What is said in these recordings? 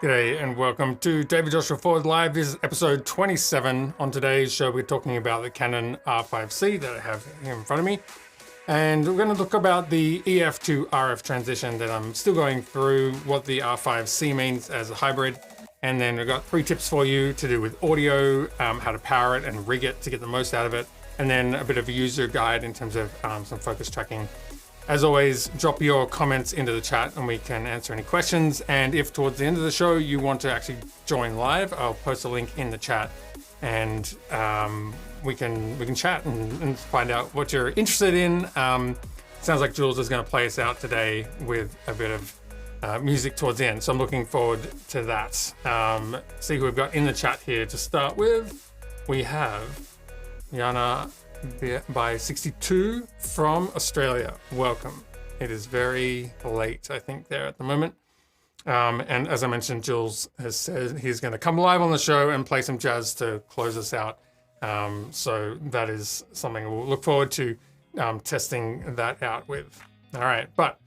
G'day and welcome to David Joshua Forward Live. This is episode 27. On today's show, we're talking about the Canon R5C that I have here in front of me. And we're going to look about the EF to RF transition that I'm still going through, what the R5C means as a hybrid. And then we've got 3 tips for you to do with audio, how to power it and rig it to get the most out of it. And then a bit of a user guide in terms of some focus tracking. As always, drop your comments into the chat and we can answer any questions. And if towards the end of the show you want to actually join live, I'll post a link in the chat and we can chat and find out what you're interested in. Sounds like Jules is going to play us out today with a bit of music towards the end. So I'm looking forward to that. See who we've got in the chat here. To start with, we have Yana by 62 from Australia. Welcome. It is very late, I think, there at the moment. And as I mentioned, Jules has said he's going to come live on the show and play some jazz to close us out. So that is something we'll look forward to testing that out with. All right, but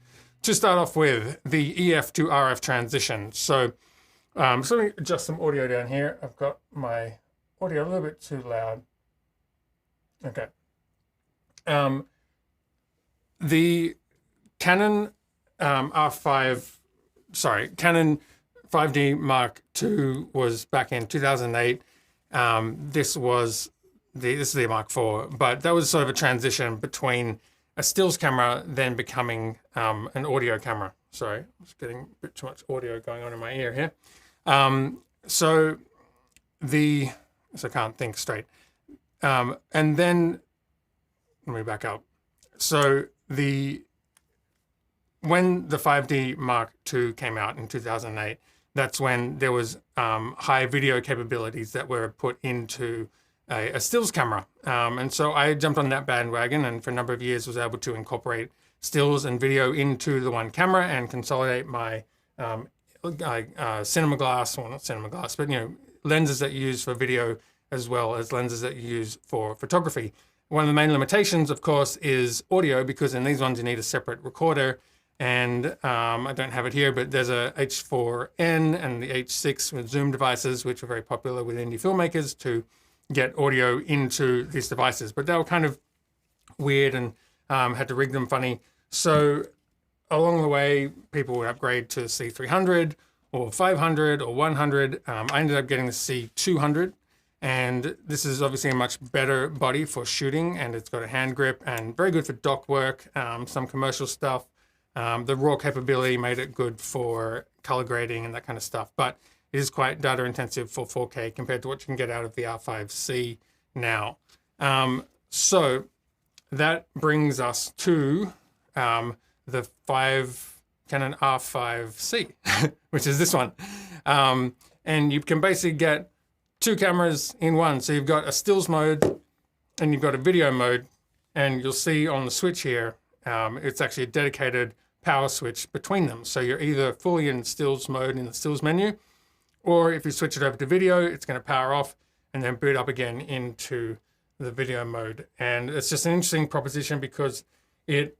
to start off with the EF to RF transition. So let me adjust some audio down here. I've got my audio a little bit too loud. Okay. The Canon Canon 5D Mark II was back in 2008. This is the Mark IV, but that was sort of a transition between a stills camera then becoming an audio camera. Sorry, I'm just getting a bit too much audio going on in my ear here. So I can't think straight. And then let me back up. So when the 5D Mark II came out in 2008, that's when there was high video capabilities that were put into a stills camera. And so I jumped on that bandwagon and for a number of years was able to incorporate stills and video into the one camera and consolidate my cinema glass, well, not cinema glass, but lenses that you use for video as well as lenses that you use for photography. One of the main limitations, of course, is audio, because in these ones you need a separate recorder. And I don't have it here, but there's a H4n and the H6 with zoom devices, which are very popular with indie filmmakers to get audio into these devices. But they were kind of weird and had to rig them funny. So along the way, people would upgrade to C300 or 500 or 100. I ended up getting the C200. And this is obviously a much better body for shooting, and it's got a hand grip and very good for dock work, some commercial stuff. The raw capability made it good for color grading and that kind of stuff, but it is quite data intensive for 4K compared to what you can get out of the R5C now. So that brings us to the Canon R5C, which is this one. And you can basically get 2 cameras in one. So you've got a stills mode and you've got a video mode, and you'll see on the switch here, it's actually a dedicated power switch between them. So you're either fully in stills mode in the stills menu, or if you switch it over to video, it's going to power off and then boot up again into the video mode. And it's just an interesting proposition because it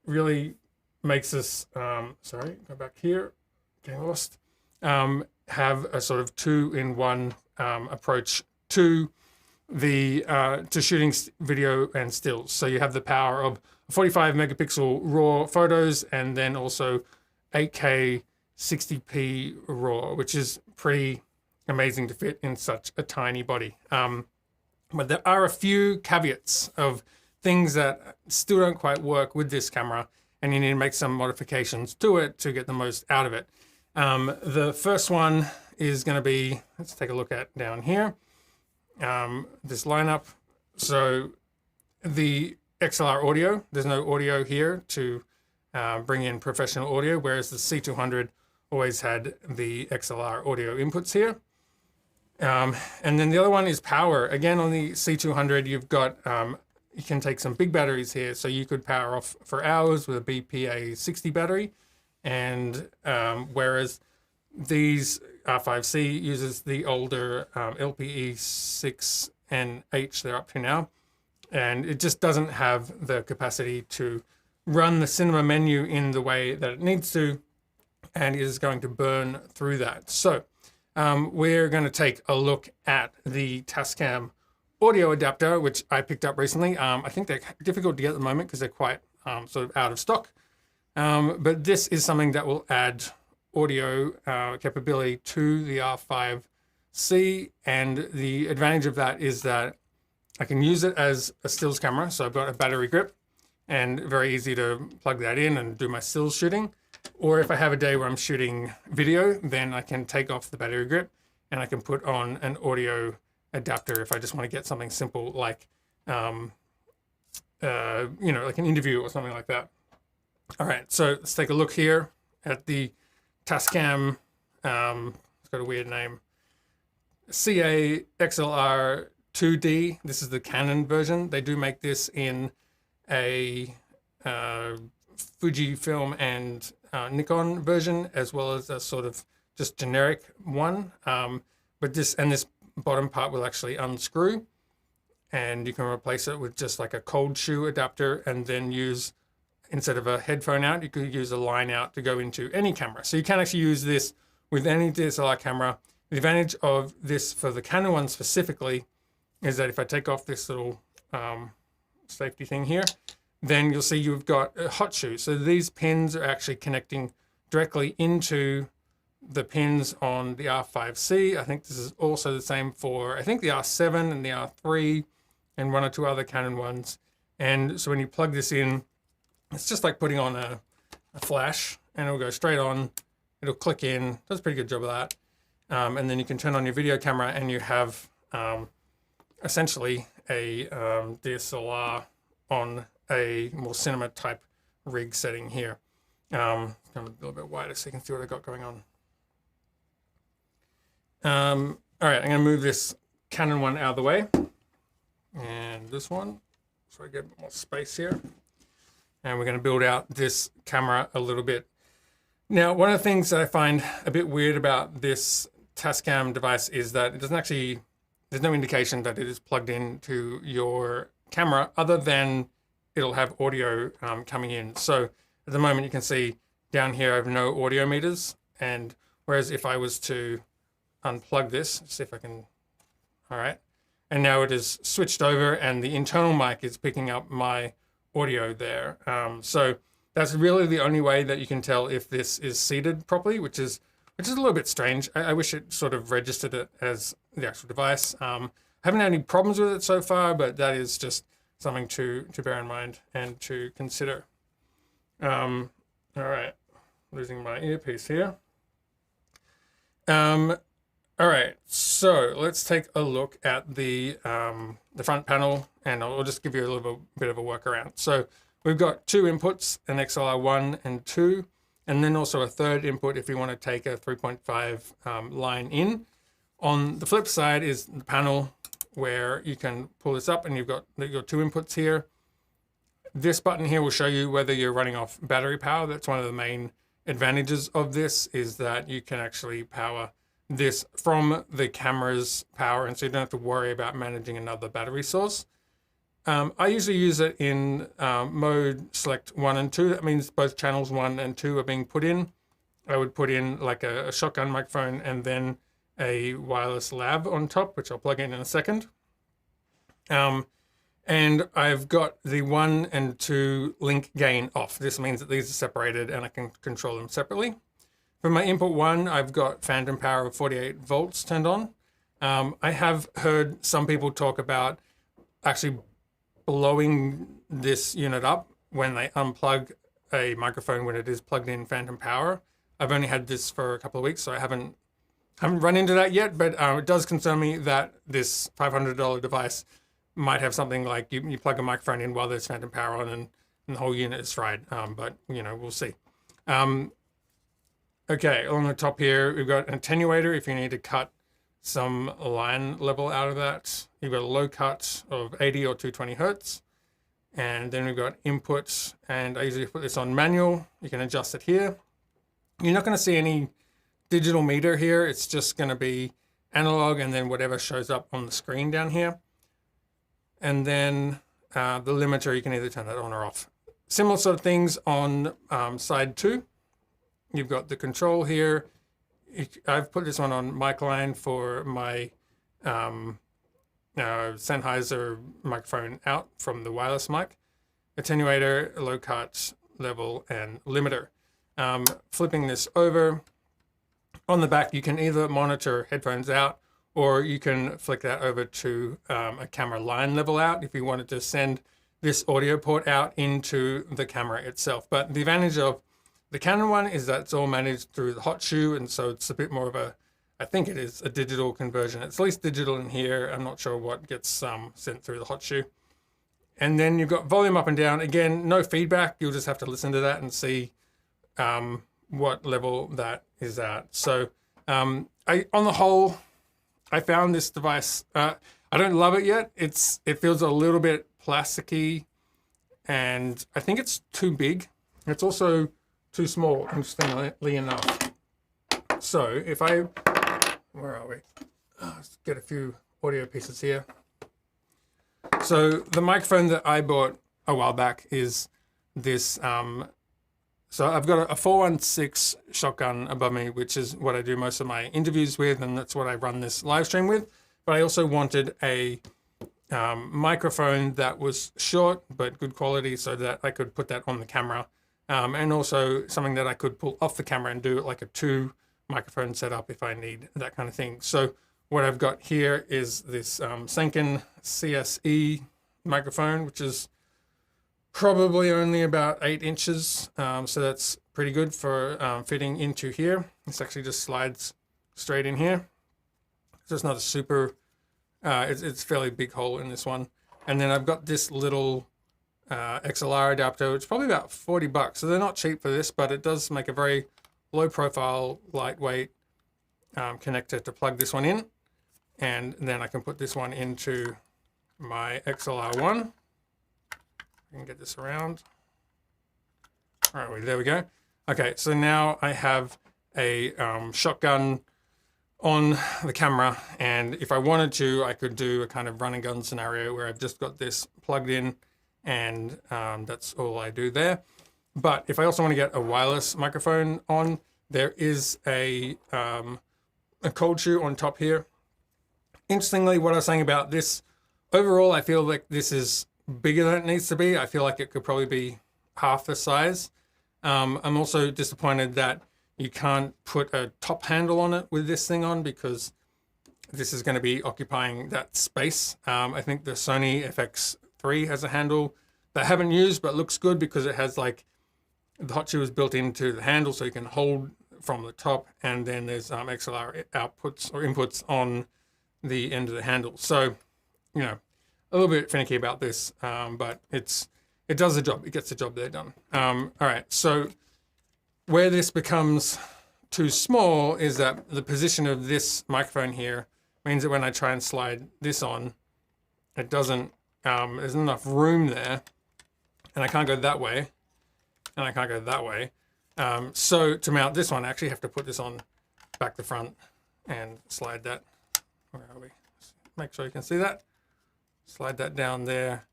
really makes us, sorry, go back here, getting lost, have a sort of 2-in-1 approach to shooting video and stills. So you have the power of 45 megapixel raw photos and then also 8K 60p raw, which is pretty amazing to fit in such a tiny body. But there are a few caveats of things that still don't quite work with this camera, and you need to make some modifications to it to get the most out of it. The first one is going to be, let's take a look at down here, this lineup. So the XLR audio, there's no audio here to bring in professional audio, whereas the C200 always had the XLR audio inputs here. And then the other one is power. Again, on the C200, you've got, you can take some big batteries here. So you could power off for hours with a BPA 60 battery. And whereas these R5C uses the older LPE 6NH they're up to now, and it just doesn't have the capacity to run the cinema menu in the way that it needs to and it is going to burn through that. So we're going to take a look at the Tascam audio adapter, which I picked up recently. I think they're difficult to get at the moment because they're quite sort of out of stock. But this is something that will add audio capability to the R5C. And the advantage of that is that I can use it as a stills camera. So I've got a battery grip and very easy to plug that in and do my stills shooting. Or if I have a day where I'm shooting video, then I can take off the battery grip and I can put on an audio adapter if I just want to get something simple like, like an interview or something like that. All right, so let's take a look here at the Tascam, it's got a weird name, CA-XLR2d. This is the Canon version. They do make this in a Fujifilm and Nikon version, as well as a sort of just generic one. But this bottom part will actually unscrew, and you can replace it with just like a cold shoe adapter, and then use, instead of a headphone out, you could use a line out to go into any camera. So you can actually use this with any DSLR camera. The advantage of this for the Canon one specifically is that if I take off this little safety thing here, then you'll see you've got a hot shoe. So these pins are actually connecting directly into the pins on the R5C. I think this is also the same for, I think, the R7 and the R3 and one or two other Canon ones. And so when you plug this in, it's just like putting on a flash, and it'll go straight on. It'll click in, does a pretty good job of that. And then you can turn on your video camera and you have essentially a DSLR on a more cinema type rig setting here. Come a little bit wider so you can see what I got going on. All right, I'm gonna move this Canon one out of the way, and this one, so I get a bit more space here. And we're gonna build out this camera a little bit. Now, one of the things that I find a bit weird about this Tascam device is that it doesn't actually, there's no indication that it is plugged into your camera other than it'll have audio coming in. So at the moment you can see down here I have no audio meters, and whereas if I was to unplug this, see if I can, all right, and now it is switched over and the internal mic is picking up my audio there. So that's really the only way that you can tell if this is seated properly, which is a little bit strange. I wish it sort of registered it as the actual device. I haven't had any problems with it so far, but that is just something to bear in mind and to consider. All right, losing my earpiece here. All right, so let's take a look at the front panel, and I'll just give you a little bit of a workaround. So we've got two inputs, an XLR1 and 2, and then also a third input if you want to take a 3.5 line in. On the flip side is the panel where you can pull this up and you've got your two inputs here. This button here will show you whether you're running off battery power. That's one of the main advantages of this, is that you can actually power this from the camera's power, and so you don't have to worry about managing another battery source. I usually use it in mode select 1 and 2. That means both channels 1 and 2 are being put in. I would put in like a shotgun microphone and then a wireless lav on top, which I'll plug in a second. And I've got the 1 and 2 link gain off. This means that these are separated and I can control them separately. For my input 1, I've got phantom power of 48 volts turned on. I have heard some people talk about actually blowing this unit up when they unplug a microphone when it is plugged in phantom power. I've only had this for a couple of weeks, so I haven't run into that yet, but it does concern me that this $500 device might have something like you plug a microphone in while there's phantom power on and the whole unit is fried, but we'll see. Okay, along the top here, we've got an attenuator if you need to cut some line level out of that. You've got a low cut of 80 or 220 Hertz. And then we've got inputs, and I usually put this on manual. You can adjust it here. You're not going to see any digital meter here. It's just going to be analog and then whatever shows up on the screen down here. And then the limiter, you can either turn that on or off. Similar sort of things on side 2. you've got the control here. I've put this one on mic line for my Sennheiser microphone out from the wireless mic. Attenuator, low cut, level, and limiter. Flipping this over, on the back you can either monitor headphones out, or you can flick that over to a camera line level out if you wanted to send this audio port out into the camera itself. But the advantage of the Canon one is that it's all managed through the hot shoe, and so it's a bit more of a, I think it is a digital conversion. It's at least digital in here. I'm not sure what gets sent through the hot shoe. And then you've got volume up and down. Again, no feedback. You'll just have to listen to that and see what level that is at. So on the whole, I found this device, I don't love it yet. It feels a little bit plasticky, and I think it's too big. It's also too small, interestingly enough. So if where are we? Let's get a few audio pieces here. So the microphone that I bought a while back is this, so I've got a 416 shotgun above me, which is what I do most of my interviews with, and that's what I run this live stream with. But I also wanted a microphone that was short but good quality, so that I could put that on the camera, and also something that I could pull off the camera and do like a 2 microphone setup if I need that kind of thing. So what I've got here is this Tascam CSE microphone, which is probably only about 8 inches. So that's pretty good for fitting into here. This actually just slides straight in here. So it's not a super, it's a fairly big hole in this one. And then I've got this little XLR adapter, which is probably about 40 bucks. So they're not cheap for this, but it does make a very low profile, lightweight connector to plug this one in. And then I can put this one into my XLR1. I can get this around. All right, there we go. Okay, so now I have a shotgun on the camera, and if I wanted to, I could do a kind of run and gun scenario where I've just got this plugged in, and that's all I do there. But if I also want to get a wireless microphone on, there is a cold shoe on top here. Interestingly, what I was saying about this, overall, I feel like this is bigger than it needs to be. I feel like it could probably be half the size. I'm also disappointed that you can't put a top handle on it with this thing on, because this is going to be occupying that space. I think the Sony FX3 has a handle that I haven't used but looks good, because it has like the hot shoe is built into the handle, so you can hold from the top, and then there's XLR outputs or inputs on the end of the handle. So, you know, a little bit finicky about this, but it does the job. It gets the job there done. All right, so where this becomes too small is that the position of this microphone here means that when I try and slide this on, it doesn't, there's not enough room there, and I can't go that way, and I can't go that way. So to mount this one, I actually have to put this on back to front and slide that. Where are we? Make sure you can see that. Slide that down there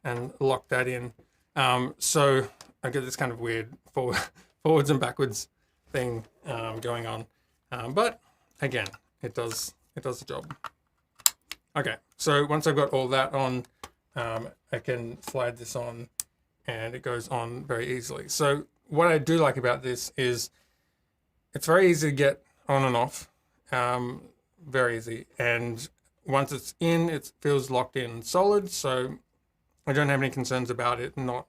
and lock that in. So I get this kind of weird forwards and backwards thing going on. But again, it does the job. Okay, so once I've got all that on, I can slide this on, and it goes on very easily. So what I do like about this is it's very easy to get on and off, very easy. And once it's in, it feels locked in solid. So I don't have any concerns about it not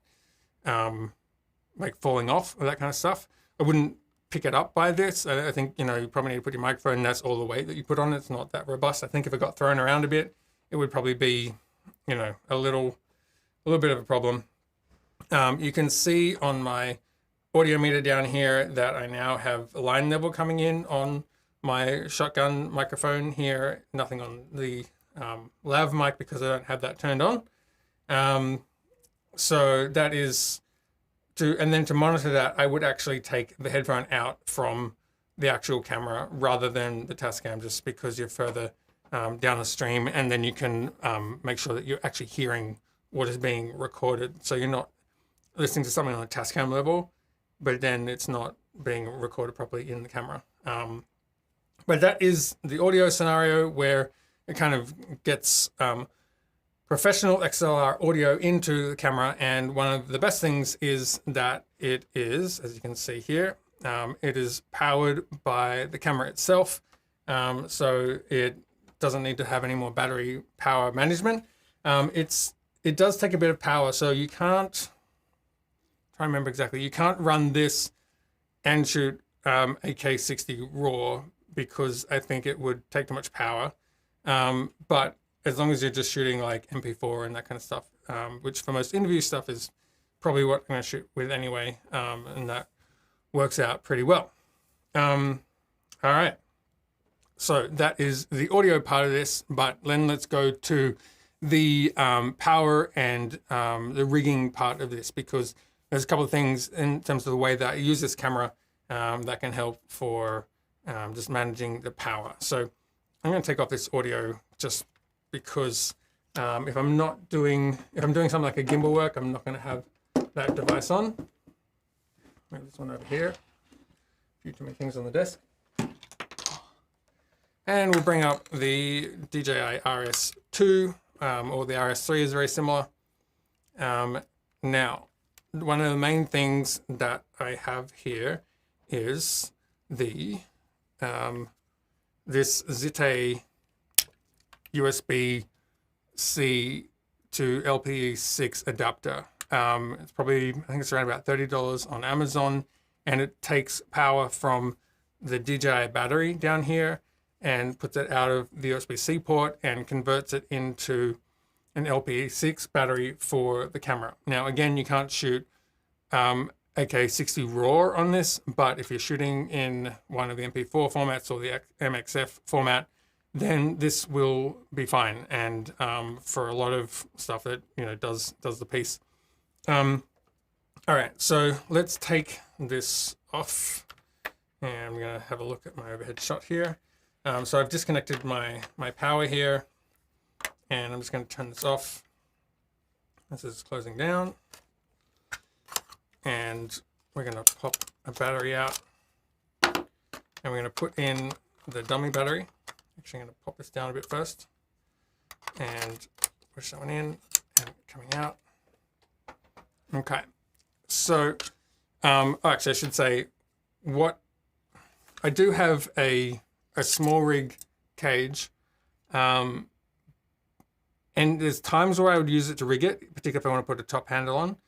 like falling off or that kind of stuff. I wouldn't pick it up by this. I think, you know, you probably need to put your microphone, that's all the weight that you put on it. It's not that robust. I think if it got thrown around a bit, it would probably be, you know, a little bit of a problem. You can see on my audio meter down here that I now have a line level coming in on my shotgun microphone here, nothing on the lav mic because I don't have that turned on. So that is and then to monitor that, I would actually take the headphone out from the actual camera rather than the Tascam, just because you're further down the stream, and then you can make sure that you're actually hearing what is being recorded. So you're not listening to something on a Tascam level, but then it's not being recorded properly in the camera. But that is the audio scenario where it kind of gets professional XLR audio into the camera. And one of the best things is that it is, as you can see here, it is powered by the camera itself. So it doesn't need to have any more battery power management. It does take a bit of power, so you can't, try to remember exactly, you can't run this and shoot a K60 RAW because I think it would take too much power. But as long as you're just shooting like MP4 and that kind of stuff, which for most interview stuff is probably what I'm going to shoot with anyway, and that works out pretty well. All right. So that is the audio part of this, but then let's go to the power and the rigging part of this, because there's a couple of things in terms of the way that I use this camera that can help for just managing the power. So I'm going to take off this audio just because if I'm doing something like a gimbal work, I'm not going to have that device on. Move this one over here. A few too many things on the desk. And we'll bring up the DJI RS2, or the RS3 is very similar. Now, one of the main things that I have here is the this ZTE USB-C to LPE6 adapter. It's probably, I think it's around about $30 on Amazon, and it takes power from the DJI battery down here and puts it out of the USB-C port and converts it into an LPE6 battery for the camera. Now, again, you can't shoot AK60 RAW on this, but if you're shooting in one of the MP4 formats or the MXF format, then this will be fine. And for a lot of stuff that does the piece. All right, so let's take this off, and I'm gonna have a look at my overhead shot here. So I've disconnected my power here, and I'm just going to turn this off. This is closing down, and we're going to pop a battery out, and we're going to put in the dummy battery. Actually, I'm going to pop this down a bit first, and push that one in and coming out. Okay, so actually I should say what I do have a small rig cage, and there's times where I would use it to rig it, particularly if I want to put a top handle on.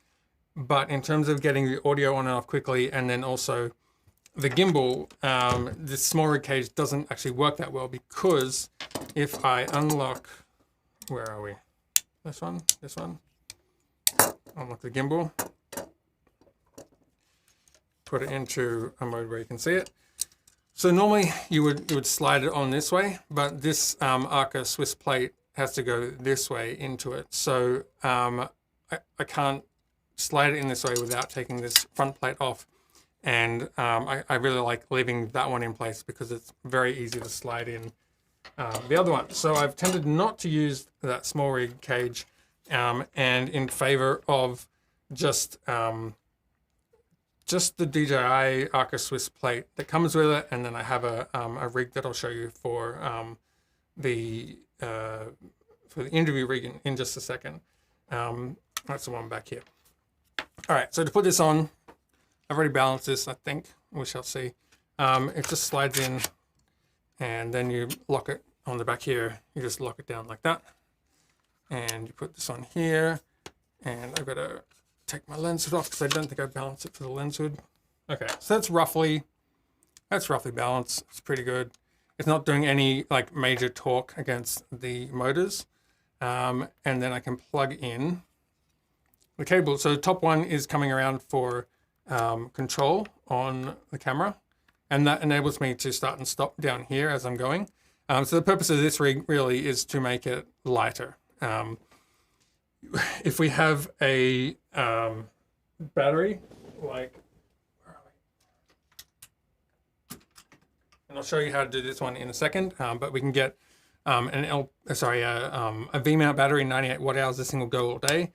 But in terms of getting the audio on and off quickly, and then also the gimbal, this small rig cage doesn't actually work that well, because if I unlock, where are we? This one, unlock the gimbal, put it into a mode where you can see it. So normally you would slide it on this way, but this Arca Swiss plate has to go this way into it. So I can't slide it in this way without taking this front plate off. And I really like leaving that one in place because it's very easy to slide in the other one. So I've tended not to use that small rig cage and in favor of just the DJI Arca Swiss plate that comes with it, and then I have a rig that I'll show you for the interview rig in just a second. That's the one back here. All right, so to put this on, I've already balanced this, I think. We shall see. It just slides in, and then you lock it on the back here. You just lock it down like that, and you put this on here, and I've got to take my lens hood off because I don't think I balanced it for the lens hood. Okay, so that's roughly balanced. It's pretty good. It's not doing any like major torque against the motors. And then I can plug in the cable. So the top one is coming around for control on the camera, and that enables me to start and stop down here as I'm going. So the purpose of this rig really is to make it lighter. If we have a battery, like, where are we? And I'll show you how to do this one in a second, but we can get a V-mount battery, 98 watt hours. This thing will go all day.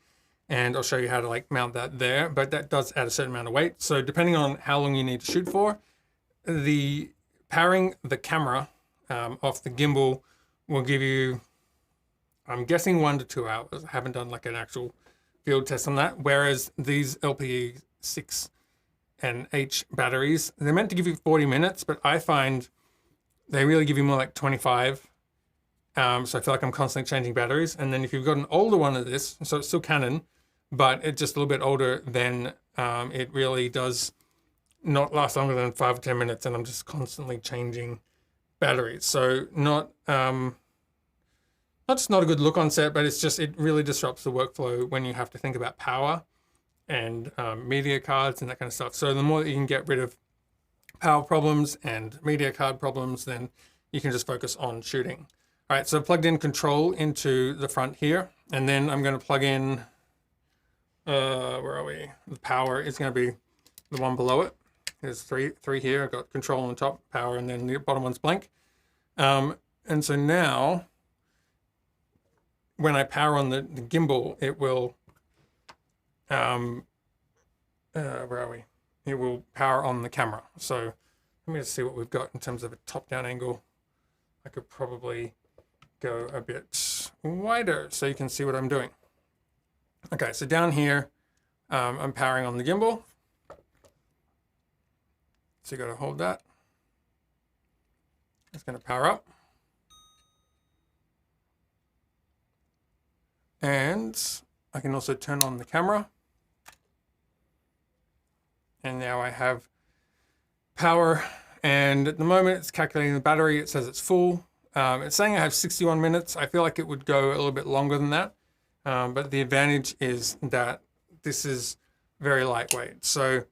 and I'll show you how to like mount that there, but that does add a certain amount of weight. So depending on how long you need to shoot for, the powering the camera off the gimbal will give you, I'm guessing 1 to 2 hours. I haven't done like an actual field test on that. Whereas these LPE6 and H batteries, they're meant to give you 40 minutes, but I find they really give you more like 25. So I feel like I'm constantly changing batteries. And then if you've got an older one of this, so it's still Canon, but it's just a little bit older, then it really does not last longer than 5 or 10 minutes, and I'm just constantly changing batteries. So not just not a good look on set, but it's just, it really disrupts the workflow when you have to think about power and media cards and that kind of stuff. So the more that you can get rid of power problems and media card problems, then you can just focus on shooting. All right, so I've plugged in control into the front here, and then I'm going to plug in, where are we? The power is going to be the one below it. There's three here. I've got control on the top, power, and then the bottom one's blank. And so now, when I power on the gimbal, it will, where are we? It will power on the camera. So let me just see what we've got in terms of a top-down angle. I could probably go a bit wider so you can see what I'm doing. Okay, so down here, I'm powering on the gimbal. So you got to hold that. It's going to power up. And I can also turn on the camera. And now I have power. And at the moment it's calculating the battery. It says it's full. It's saying I have 61 minutes. I feel like it would go a little bit longer than that. But the advantage is that this is very lightweight. So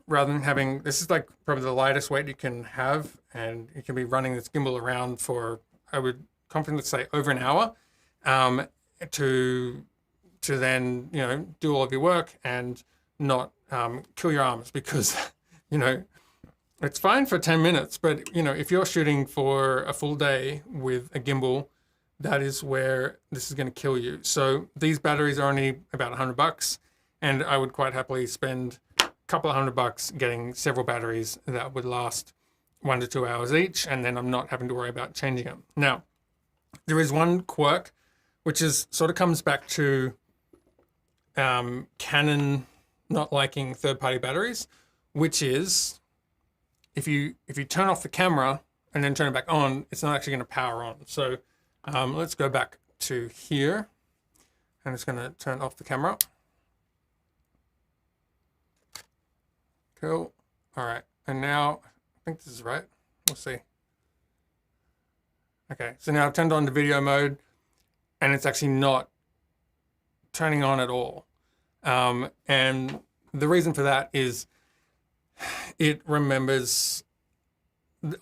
rather than having, this is like probably the lightest weight you can have, and you can be running this gimbal around for, I would confidently say, over an hour, to then, you know, do all of your work and not kill your arms, because, you know, it's fine for 10 minutes, but, you know, if you're shooting for a full day with a gimbal, that is where this is going to kill you. So these batteries are only about $100, and I would quite happily spend a couple of $100 getting several batteries that would last 1 to 2 hours each, and then I'm not having to worry about changing them. Now, there is one quirk, which is sort of comes back to Canon not liking third-party batteries, which is if you turn off the camera and then turn it back on, it's not actually going to power on. So let's go back to here, and it's going to turn off the camera. Cool. All right, and now I think this is right. We'll see. Okay, so now I've turned on to video mode, and it's actually not turning on at all. And the reason for that is it remembers,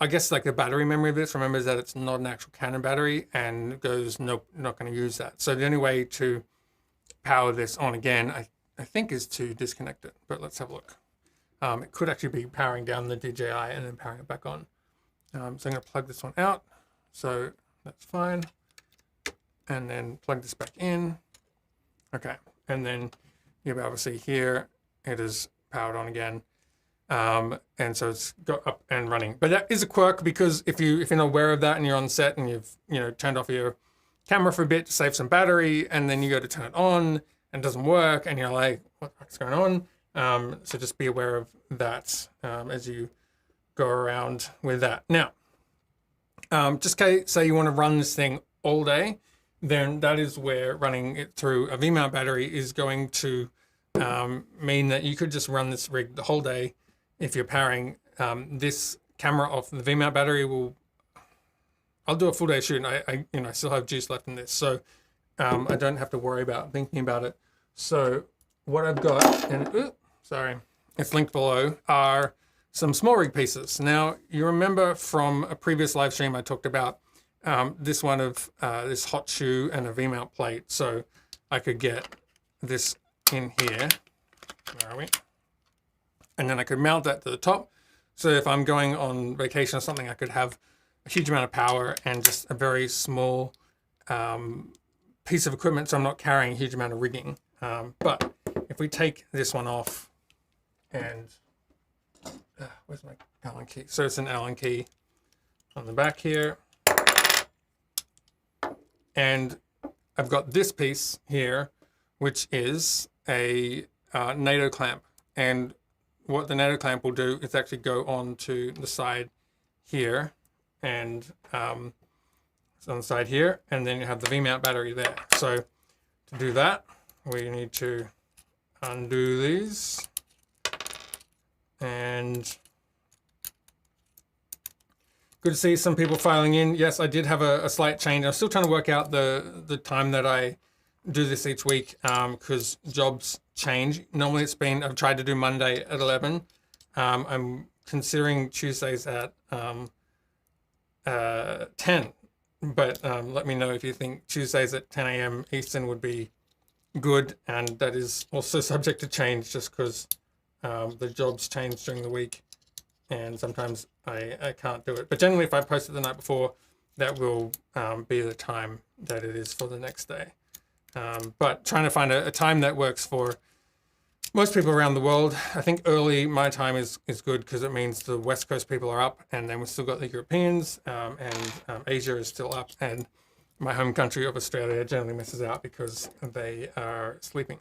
I guess like the battery memory of this remembers that it's not an actual Canon battery, and it goes, nope, not going to use that. So the only way to power this on again, I think, is to disconnect it, but let's have a look. It could actually be powering down the DJI and then powering it back on. So I'm going to plug this one out. So that's fine. And then plug this back in. Okay. And then you'll be able to see here, it is powered on again. And so it's got up and running. But that is a quirk, because if you're not aware of that and you're on set and you've, you know, turned off your camera for a bit to save some battery, and then you go to turn it on and it doesn't work, and you're like, what's going on? So just be aware of that as you go around with that. Now, just say you want to run this thing all day, then that is where running it through a V-mount battery is going to mean that you could just run this rig the whole day. If you're powering this camera off the V-mount battery, I'll do a full day shoot, and I still have juice left in this, so I don't have to worry about thinking about it. So what I've got, and sorry, it's linked below, are some small rig pieces. Now, you remember from a previous live stream I talked about this one of this hot shoe and a V-mount plate. So I could get this in here. Where are we? And then I could mount that to the top. So if I'm going on vacation or something, I could have a huge amount of power and just a very small piece of equipment, so I'm not carrying a huge amount of rigging. But if we take this one off and where's my Allen key? So it's an Allen key on the back here. And I've got this piece here, which is a NATO clamp. And what the NATO clamp will do is actually go on to the side here, and it's on the side here, and then you have the V-mount battery there. So to do that, we need to undo these, and good to see some people filing in. Yes, I did have a slight change. I'm still trying to work out the time that I do this each week because jobs change. Normally it's been, I've tried to do Monday at 11. I'm considering Tuesdays at 10. But let me know if you think Tuesdays at 10 a.m. Eastern would be good. And that is also subject to change just because the jobs change during the week. And sometimes I can't do it. But generally, if I post it the night before, that will be the time that it is for the next day. But trying to find a time that works for most people around the world. I think early my time is good because it means the West Coast people are up, and then we've still got the Europeans, and Asia is still up, and my home country of Australia generally misses out because they are sleeping.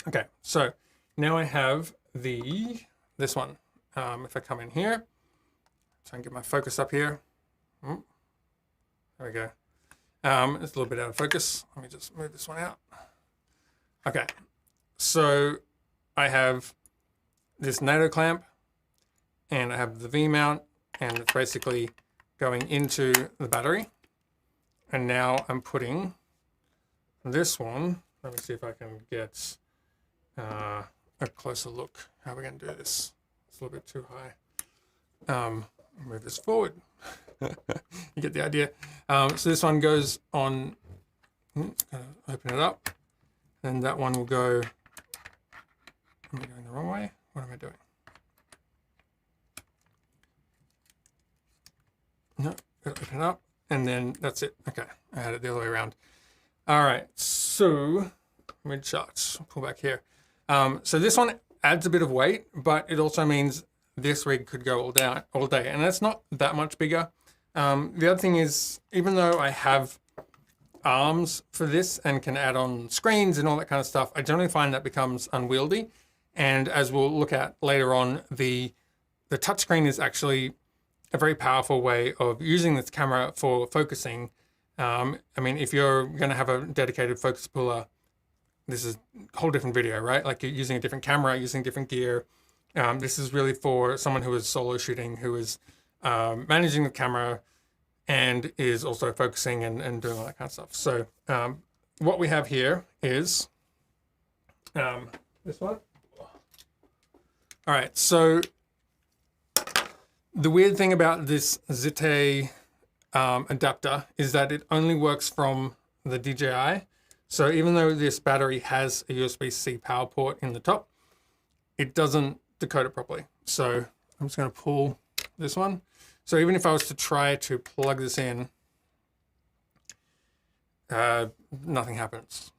Okay, so now I have this one. If I come in here, try and get my focus up here. There we go. It's a little bit out of focus. Let me just move this one out. Okay, so I have this NATO clamp, and I have the V-mount, and it's basically going into the battery. And now I'm putting this one. Let me see if I can get a closer look. How are we going to do this? It's a little bit too high. Move this forward. You get the idea. So this one goes on. Open it up, and that one will go. Am I going the wrong way? What am I doing? No, gotta open it up, and then that's it. Okay, I had it the other way around. All right, so mid shots. Pull back here. So this one adds a bit of weight, but it also means this rig could go all day, and that's not that much bigger. The other thing is, even though I have arms for this and can add on screens and all that kind of stuff, I generally find that becomes unwieldy. And as we'll look at later on, the touchscreen is actually a very powerful way of using this camera for focusing. I mean, if you're going to have a dedicated focus puller, this is a whole different video, right? Like you're using a different camera, using different gear. This is really for someone who is solo shooting, who is managing the camera and is also focusing and doing all that kind of stuff. So what we have here is this one. All right, so the weird thing about this ZTE adapter is that it only works from the DJI. So even though this battery has a USB-C power port in the top, it doesn't decode it properly. So I'm just going to pull this one. So even if I was to try to plug this in, nothing happens.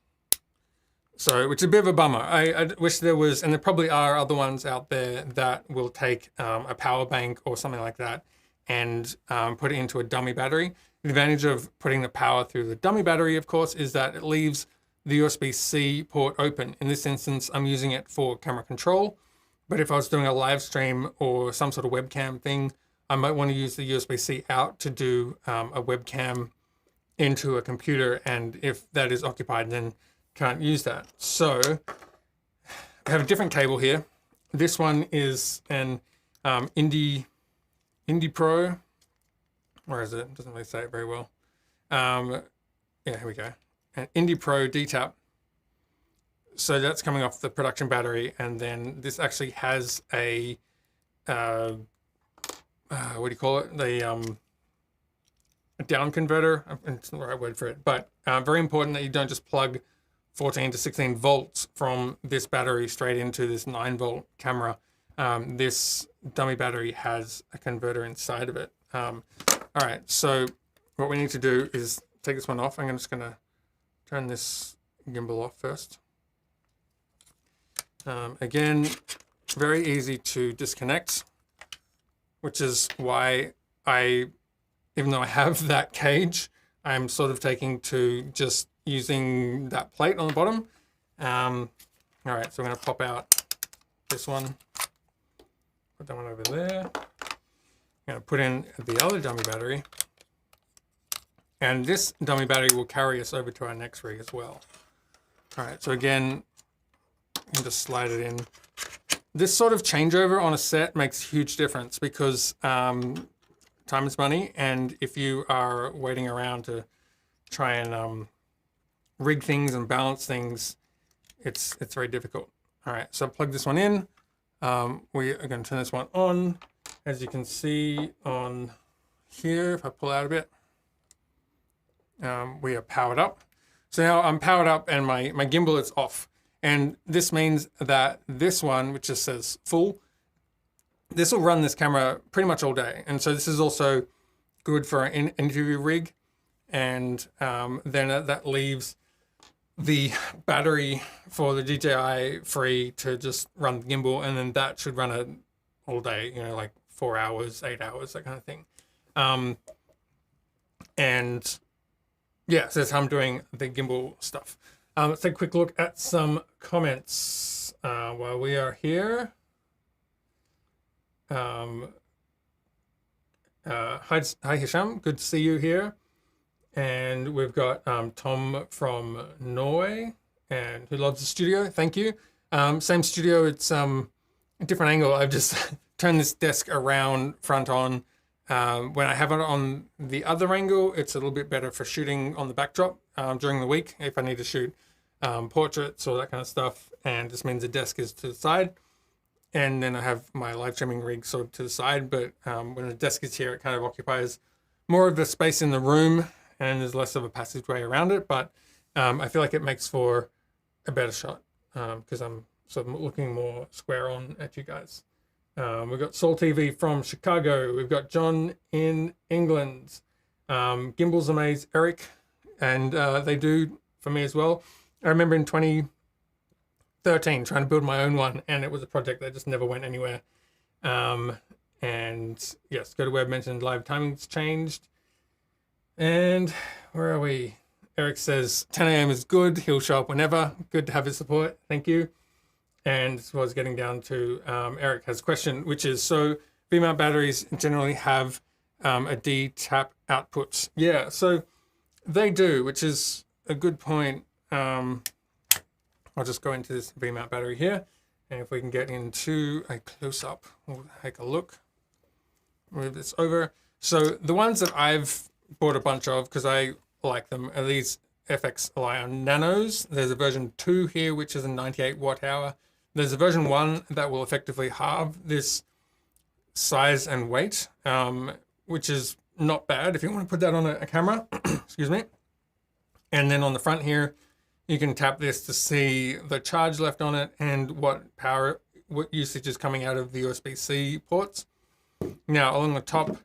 So, which is a bit of a bummer. I wish there was, and there probably are other ones out there that will take a power bank or something like that and put it into a dummy battery. The advantage of putting the power through the dummy battery, of course, is that it leaves the USB-C port open. In this instance, I'm using it for camera control. But if I was doing a live stream or some sort of webcam thing, I might want to use the USB-C out to do a webcam into a computer. And if that is occupied, then can't use that. So I have a different cable here. This one is an Indie Pro. Where is it? It doesn't really say it very well. Yeah, here we go. An Indie Pro D-Tap. So that's coming off the production battery, and then this actually has a what do you call it? A down converter. It's not the right word for it, but very important that you don't just plug 14 to 16 volts from this battery straight into this 9-volt camera. This dummy battery has a converter inside of it. All right, so what we need to do is take this one off. I'm just going to turn this gimbal off first. Again, very easy to disconnect, which is why even though I have that cage, I'm sort of taking to just using that plate on the bottom. All right, so I'm going to pop out this one, put that one over there. I'm going to put in the other dummy battery, and this dummy battery will carry us over to our next rig as well. All right, so again, you can just slide it in. This sort of changeover on a set makes a huge difference because time is money, and if you are waiting around to try and rig things and balance things, it's very difficult. All right, so plug this one in. We are going to turn this one on. As you can see on here, if I pull out a bit, we are powered up. So now I'm powered up and my gimbal is off. And this means that this one, which just says full, this will run this camera pretty much all day. And so this is also good for an interview rig. And then that leaves the battery for the DJI free to just run the gimbal. And then that should run it all day, you know, like 4 hours, 8 hours, that kind of thing. And yeah, so that's how I'm doing the gimbal stuff. Let's take a quick look at some comments while we are here. Hi Hisham, good to see you here. And we've got Tom from Norway, and who loves the studio. Thank you. Same studio, it's a different angle. I've just turned this desk around front on. When I have it on the other angle, it's a little bit better for shooting on the backdrop during the week if I need to shoot portraits or that kind of stuff. And this means the desk is to the side. And then I have my live streaming rig sort of to the side. But when the desk is here, it kind of occupies more of the space in the room and there's less of a passageway around it. But I feel like it makes for a better shot because I'm sort of looking more square on at you guys. We've got Soul TV from Chicago. We've got John in England. Gimbals Amaze Eric, and they do for me as well. I remember in 2013 trying to build my own one, and it was a project that just never went anywhere. And yes, go to web mentioned live timing's changed. And where are we? Eric says 10 a.m. is good. He'll show up whenever. Good to have his support. Thank you. And this was getting down to Eric has a question, which is, so V-mount batteries generally have a D-tap output. Yeah, so they do, which is a good point. I'll just go into this V-mount battery here. And if we can get into a close-up, we'll take a look. Move this over. So the ones that I've bought a bunch of, because I like them, are these FX Lion Nanos. There's a version 2 here, which is a 98 watt hour. There's a version 1 that will effectively halve this size and weight, which is not bad if you want to put that on a camera. Excuse me. And then on the front here, you can tap this to see the charge left on it and what usage is coming out of the USB-C ports. Now, along the top,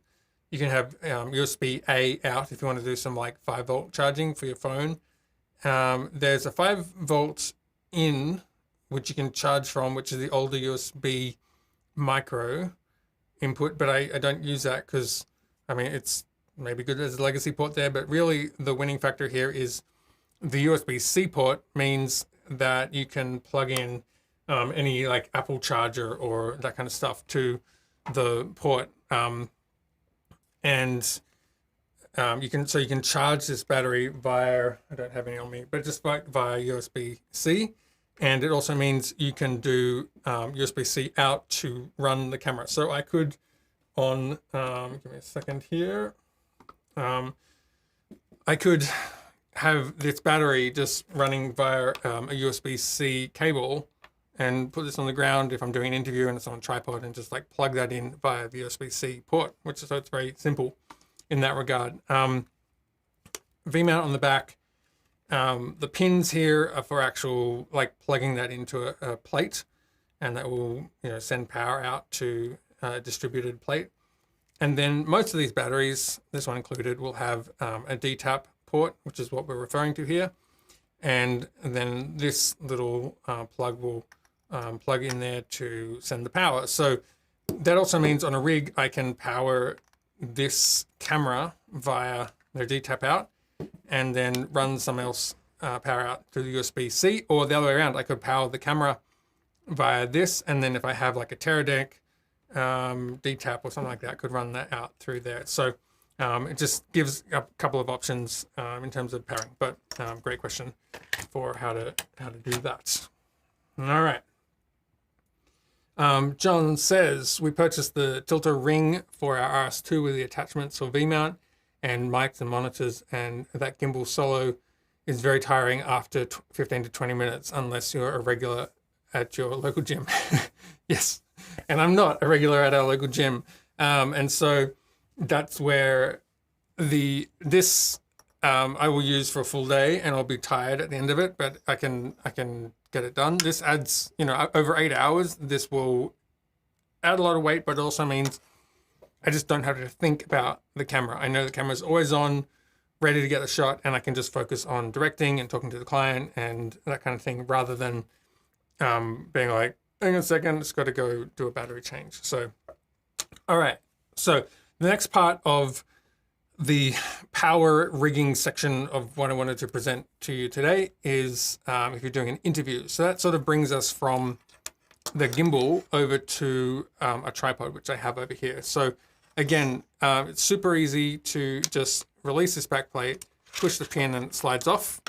you can have USB-A out if you want to do some like 5-volt charging for your phone. There's a 5-volt in, which you can charge from, which is the older USB micro input, but I don't use that because, I mean, it's maybe good as a legacy port there, but really the winning factor here is the USB-C port means that you can plug in any like Apple charger or that kind of stuff to the port. And you can charge this battery via, I don't have any on me, but just via USB-C. And it also means you can do USB-C out to run the camera. So I could give me a second here. I could have this battery just running via a USB-C cable and put this on the ground if I'm doing an interview and it's on a tripod and just like plug that in via the USB-C port, so it's very simple in that regard. V-mount on the back. The pins here are for actual like plugging that into a plate, and that will send power out to a distributed plate. And then most of these batteries, this one included, will have a D-tap port, which is what we're referring to here. And then this little plug will plug in there to send the power. So that also means on a rig, I can power this camera via the D-tap out and then run some else power out through the USB-C, or the other way around. I could power the camera via this, and then if I have like a Teradek D-tap or something like that, I could run that out through there. So it just gives a couple of options in terms of pairing, but great question for how to do that. All right. John says, we purchased the tilter ring for our RS2 with the attachments for V-mount and mics and monitors, and that gimbal solo is very tiring after 15 to 20 minutes unless you're a regular at your local gym. Yes, and I'm not a regular at our local gym. And so that's where this I will use for a full day, and I'll be tired at the end of it, but I can get it done. This adds, over 8 hours. This will add a lot of weight, but it also means I just don't have to think about the camera. I know the camera's always on, ready to get the shot, and I can just focus on directing and talking to the client and that kind of thing, rather than being like, hang on a second, it's got to go do a battery change. So, all right. So the next part of the power rigging section of what I wanted to present to you today is if you're doing an interview. So that sort of brings us from the gimbal over to a tripod, which I have over here. So again, it's super easy to just release this back plate, push the pin, and it slides off.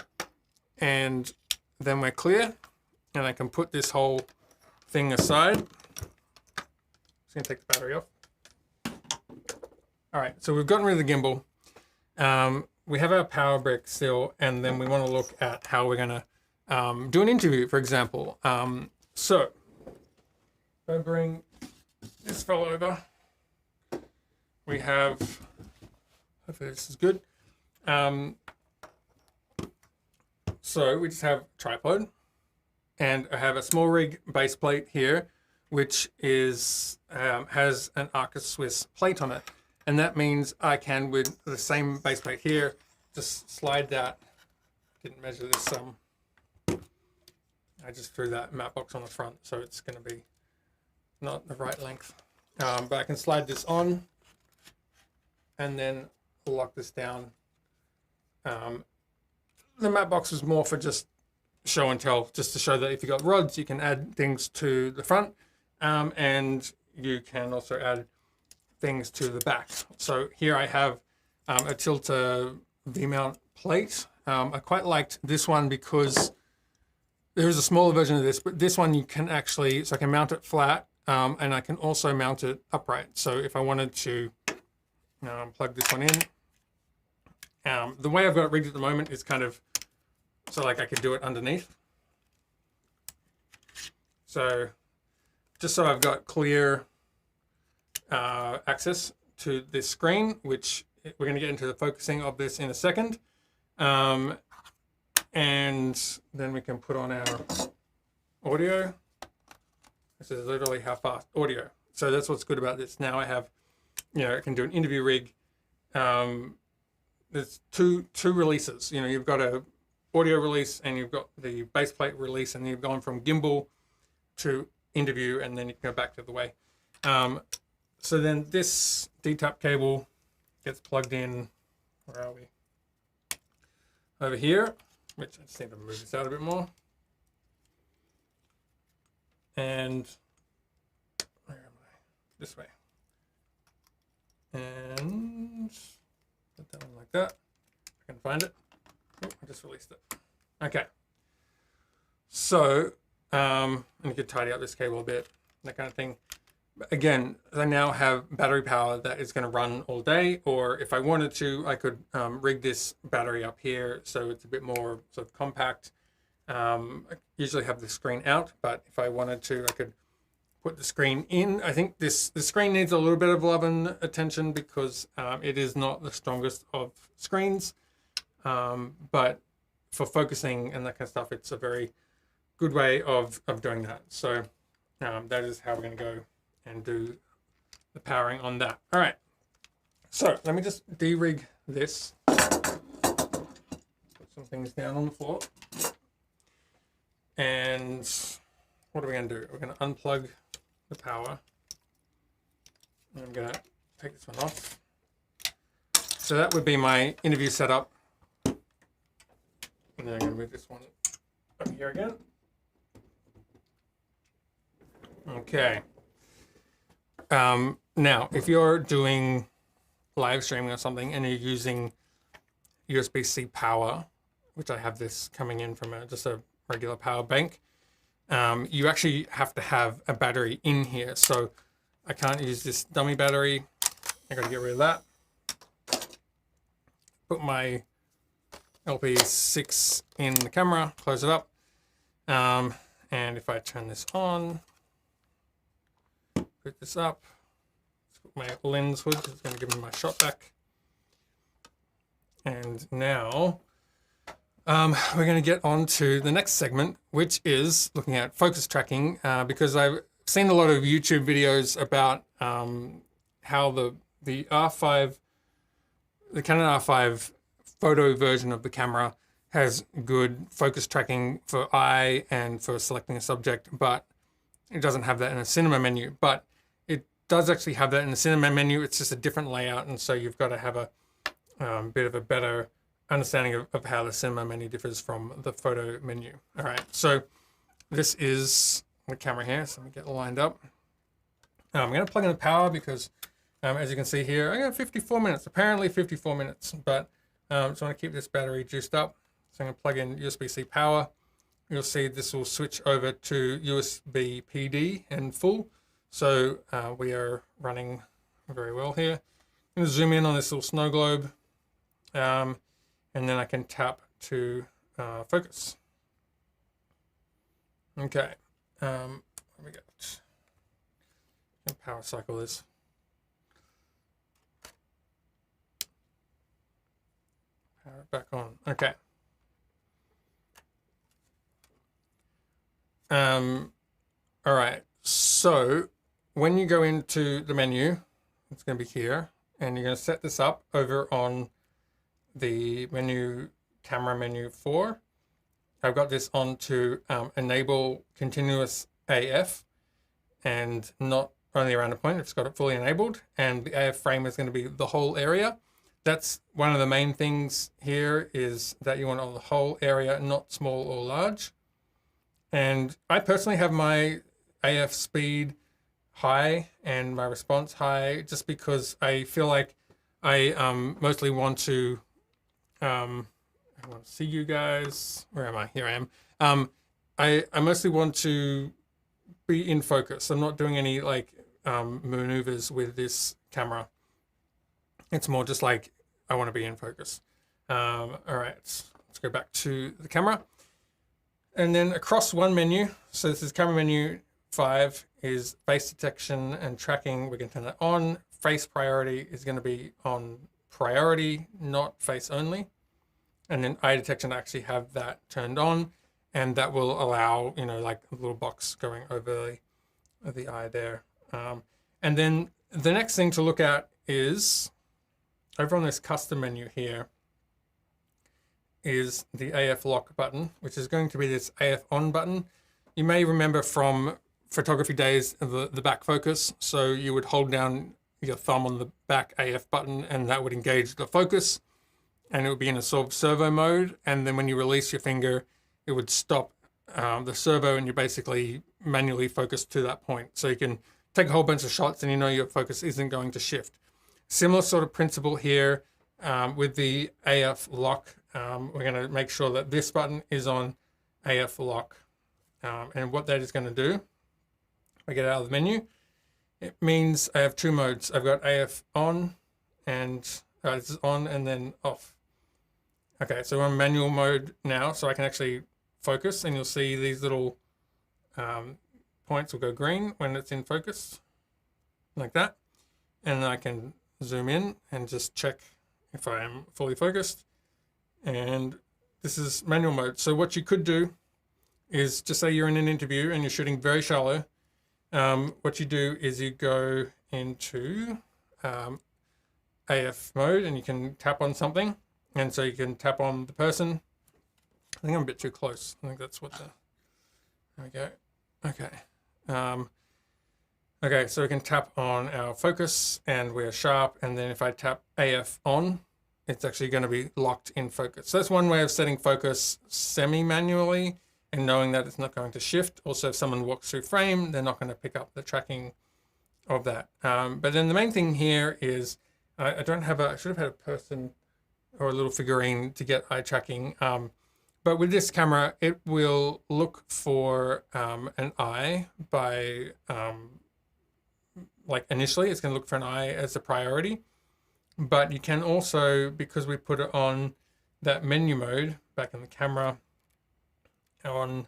And then we're clear. And I can put this whole thing aside. Just gonna take the battery off. All right, so we've gotten rid of the gimbal. We have our power brick still, and then we want to look at how we're going to do an interview, for example. So if I bring this fellow over, we have, hopefully this is good. So we just have a tripod, and I have a small rig base plate here, which is has an Arca Swiss plate on it. And that means I can, with the same base plate here, just slide that. Didn't measure this. I just threw that matte box on the front, so it's going to be not the right length. But I can slide this on and then lock this down. The matte box was more for just show and tell, just to show that if you've got rods, you can add things to the front, and you can also add things to the back. So here I have a tilter V-mount plate. I quite liked this one because there is a smaller version of this, but this one you can actually, so I can mount it flat, and I can also mount it upright. So if I wanted to plug this one in, the way I've got it rigged at the moment is kind of, so like I could do it underneath. So just so I've got clear access to this screen, which we're going to get into the focusing of this in a second. And then we can put on our audio. This is literally how fast audio. So that's what's good about this. Now I have, I can do an interview rig. There's two releases. You've got a audio release and you've got the base plate release, and you've gone from gimbal to interview, and then you can go back to the way. So then this D-tap cable gets plugged in, where are we? Over here, which I just need to move this out a bit more. And where am I? This way. And put that on like that. I can find it. Oh, I just released it. Okay. So, and you could tidy up this cable a bit, that kind of thing. Again, I now have battery power that is going to run all day, or if I wanted to, I could rig this battery up here so it's a bit more sort of compact. I usually have the screen out, but if I wanted to, I could put the screen in. I think the screen needs a little bit of love and attention because it is not the strongest of screens, but for focusing and that kind of stuff, it's a very good way of doing that. So that is how we're going to go and do the powering on that. All right, so let me just de-rig this. Put some things down on the floor. And what are we going to do? We're going to unplug the power. And I'm going to take this one off. So that would be my interview setup. And then I'm going to move this one up here again. Okay. Now, if you're doing live streaming or something and you're using USB-C power, which I have this coming in from just a regular power bank, you actually have to have a battery in here. So I can't use this dummy battery. I got to get rid of that. Put my LP6 in the camera, close it up. And if I turn this on, put this up, put my lens hood, it's going to give me my shot back. And now we're going to get on to the next segment, which is looking at focus tracking, because I've seen a lot of YouTube videos about how the R5, the Canon R5 photo version of the camera has good focus tracking for eye and for selecting a subject, but it doesn't have that in a cinema menu. But it does actually have that in the cinema menu. It's just a different layout, and so you've got to have a bit of a better understanding of how the cinema menu differs from the photo menu. All right, so this is the camera here, so let me get it lined up. I'm going to plug in the power because, as you can see here, I got 54 minutes, apparently 54 minutes, but so I want to keep this battery juiced up. So I'm going to plug in USB-C power. You'll see this will switch over to USB PD and full. So we are running very well here. I'm going to zoom in on this little snow globe. And then I can tap to focus. Okay. What we got? Power cycle is. Power it back on. Okay. All right. So when you go into the menu, it's going to be here, and you're going to set this up over on the menu, camera menu 4. I've got this on to enable continuous AF, and not only around a point, it's got it fully enabled, and the AF frame is going to be the whole area. That's one of the main things here, is that you want on the whole area, not small or large. And I personally have my AF speed high and my response high, just because I feel like I mostly want to I want to see you guys. Where am I? Here I am. I mostly want to be in focus. I'm not doing any like maneuvers with this camera. It's more just like I want to be in focus. All right, let's go back to the camera. And then across one menu, so this is camera menu 5, is face detection and tracking. We're going to turn that on. Face priority is going to be on priority, not face only. And then eye detection, I actually have that turned on, and that will allow, you know, like a little box going over the eye there. And then the next thing to look at is over on this custom menu here is the AF lock button, which is going to be this AF on button. You may remember from photography days the back focus. So you would hold down your thumb on the back AF button, and that would engage the focus, and it would be in a sort of servo mode. And then when you release your finger, it would stop the servo, and you basically manually focus to that point. So you can take a whole bunch of shots and you know your focus isn't going to shift. Similar sort of principle here with the AF lock. We're going to make sure that this button is on AF lock. And what that is going to do, if I get out of the menu, it means I have two modes. I've got AF on, and this is on and then off. Okay, so we're in manual mode now, so I can actually focus, and you'll see these little points will go green when it's in focus, like that. And then I can zoom in and just check if I am fully focused. And this is manual mode. So what you could do is, just say you're in an interview and you're shooting very shallow. What you do is you go into AF mode, and you can tap on something. And so you can tap on the person. I think I'm a bit too close. I think that's what there we go. Okay. Okay, so we can tap on our focus and we're sharp. And then if I tap AF on, it's actually going to be locked in focus. So that's one way of setting focus semi-manually and knowing that it's not going to shift. Also, if someone walks through frame, they're not going to pick up the tracking of that. But then the main thing here is I don't have I should have had a person or a little figurine to get eye tracking. But with this camera, it will look for an eye by, like initially, it's going to look for an eye as a priority. But you can also, because we put it on that menu mode back in the camera, on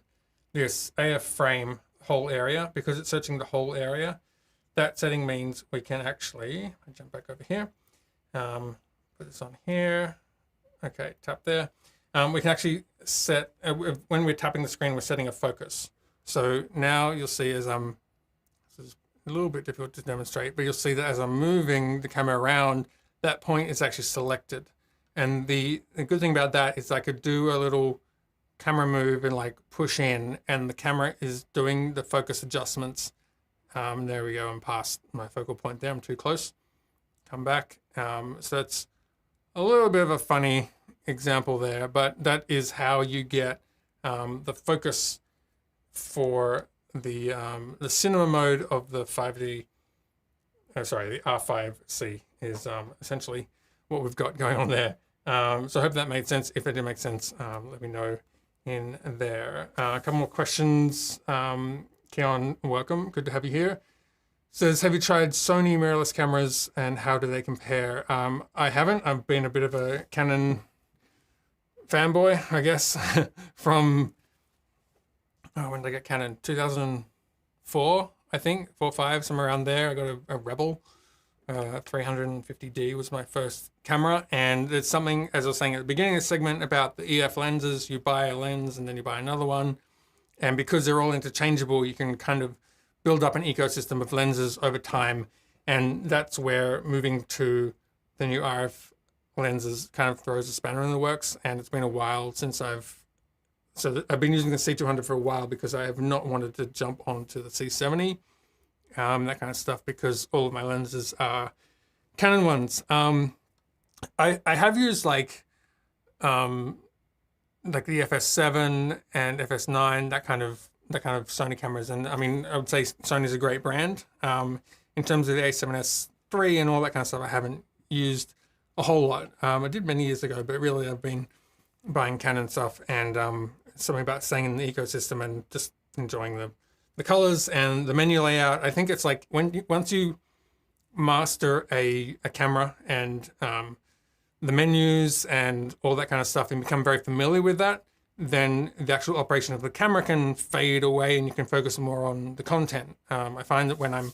this AF frame whole area, because it's searching the whole area, that setting means we can actually, I jump back over here, put this on here. Okay, tap there. We can actually set, when we're tapping the screen, we're setting a focus. So now you'll see as this is a little bit difficult to demonstrate, but you'll see that as I'm moving the camera around, that point is actually selected. And the good thing about that is I could do a little camera move and like push in, and the camera is doing the focus adjustments. There we go, I'm past my focal point there, I'm too close. Come back. So that's a little bit of a funny example there, but that is how you get the focus for the cinema mode of the 5D, the R5C is essentially what we've got going on there. So I hope that made sense. If it didn't make sense, let me know in there. A couple more questions. Keon, welcome. Good to have you here. Says, have you tried Sony mirrorless cameras and how do they compare? I haven't. I've been a bit of a Canon fanboy, I guess, from, when did I get Canon? 2004, I think, 4 or 5, somewhere around there. I got a Rebel. 350D was my first camera, and it's something, as I was saying at the beginning of the segment, about the EF lenses. You buy a lens and then you buy another one, and because they're all interchangeable, you can kind of build up an ecosystem of lenses over time, and that's where moving to the new RF lenses kind of throws a spanner in the works. And it's been a while since I've been using the C200 for a while because I have not wanted to jump onto the C70. That kind of stuff, because all of my lenses are Canon ones. I have used like the FS7 and FS9, that kind of Sony cameras, and I mean, I would say Sony's a great brand. In terms of the A7S III and all that kind of stuff, I haven't used a whole lot. I did many years ago, but really I've been buying Canon stuff, and something about staying in the ecosystem and just enjoying the colors and the menu layout. I think it's like once you master a camera and the menus and all that kind of stuff and become very familiar with that, then the actual operation of the camera can fade away and you can focus more on the content. I find that when I'm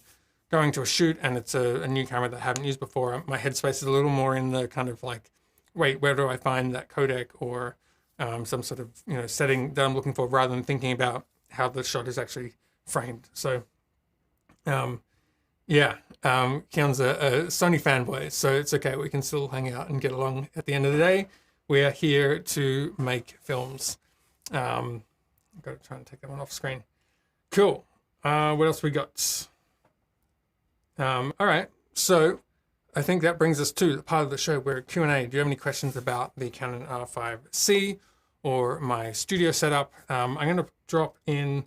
going to a shoot and it's a new camera that I haven't used before, my headspace is a little more in the kind of like, wait, where do I find that codec or some sort of setting that I'm looking for, rather than thinking about how the shot is actually framed. So Keon's a Sony fanboy, so it's okay, we can still hang out and get along. At the end of the day, we are here to make films. I've got to try and take that one off screen. Cool. What else we got? All right, so I think that brings us to the part of the show where Q&A. Do you have any questions about the Canon R5C or my studio setup? I'm going to drop in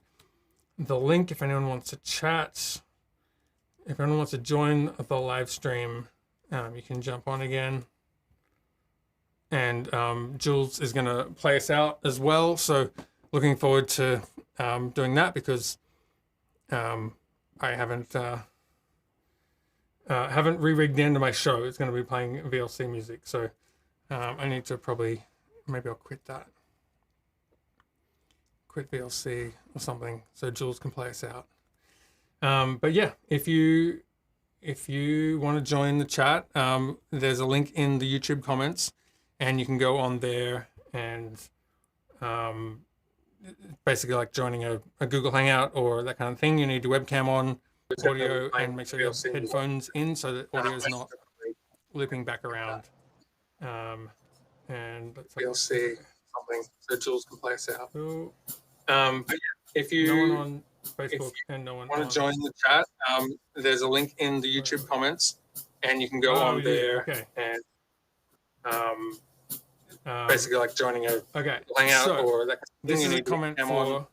the link if anyone wants to chat. If anyone wants to join the live stream, you can jump on again. And Jules is going to play us out as well. So looking forward to doing that, because I haven't re-rigged the end of my show. It's going to be playing VLC music. So I need to maybe I'll quit that. Quit VLC or something so Jules can play us out. But yeah, if you want to join the chat, there's a link in the YouTube comments, and you can go on there and basically like joining a Google Hangout or that kind of thing. You need your webcam on, audio, and make sure you have headphones in so that audio is not looping back around. And let's VLC something so Jules can play us out. But yeah, if you Facebook and no one want to join the chat, there's a link in the YouTube comments, and you can go on there and basically like joining a hangout or that. This is a comment for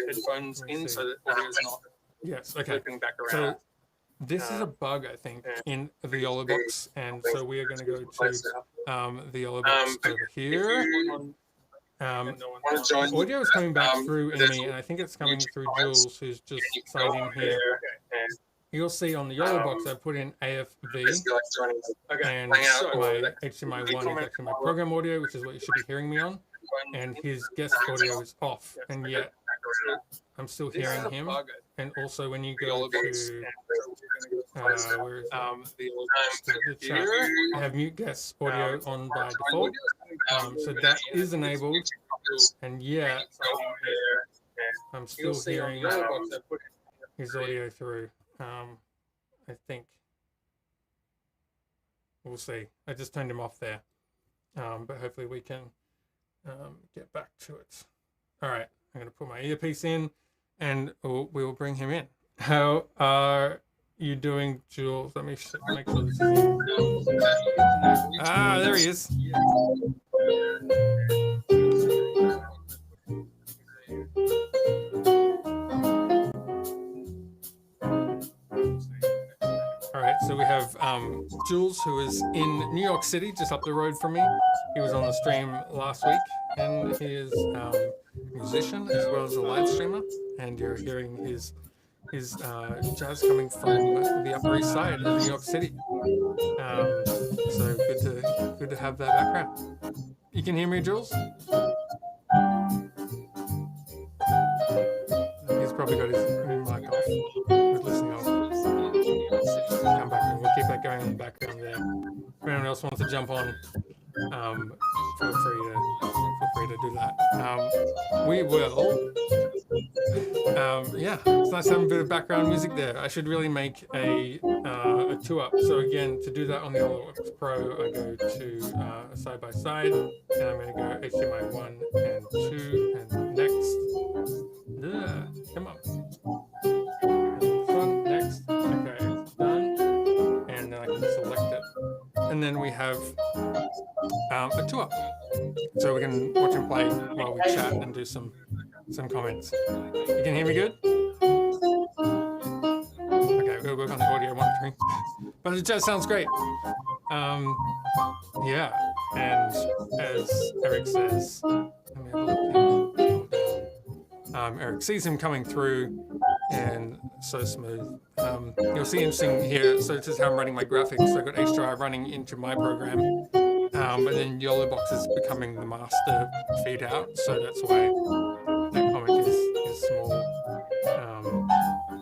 headphones in so that audio's not flipping back around. So this is a bug, I think, in the YoloBox, and so we are going to go to the YoloBox over here. Audio is coming back through Amy, and I think it's coming through Jules, who's just signed in here. You'll see on the YoloBox I put in AFV, and my HDMI 1 is actually my program audio, which is what you should be hearing me on, and his guest audio is off, and yet I'm still hearing him. And also when you go to where is the chat, I have mute guest audio on by default, so that is enabled, and yet I'm still hearing his audio through. I think we'll see. I just turned him off there, but hopefully we can get back to it. All right, I'm going to put my earpiece in, and we will bring him in. How are you doing, Jules? Let me make sure this is in. Ah, there he is. All right, so we have Jules, who is in New York City, just up the road from me. He was on the stream last week, and he is a musician as well as a live streamer. And you're hearing his jazz coming from the Upper East Side of New York City. So good to have that background. You can hear me, Jules? He's probably got his mic off. He's listening off. Come back and we'll keep that going in the background there. If anyone else wants to jump on, feel free to do that. We will. Yeah, it's nice having a bit of background music there. I should really make a two up. So again, to do that on the YoloBox Pro, I go to side by side, and I'm going to go HDMI 1 and 2, and next. Come on. Next. Okay, it's done. And then I can select it. And then we have a two up. So we can watch and play while we chat and do some comments. You can hear me good? Okay, we'll work on the audio monitoring. But it just sounds great. Yeah, and as Eric says, let me have a look here. Eric sees him coming through, and so smooth. You'll see interesting here. So this is how I'm running my graphics. So I've got HDRI running into my program, but then YoloBox is becoming the master feed out. So that's why that comment is small.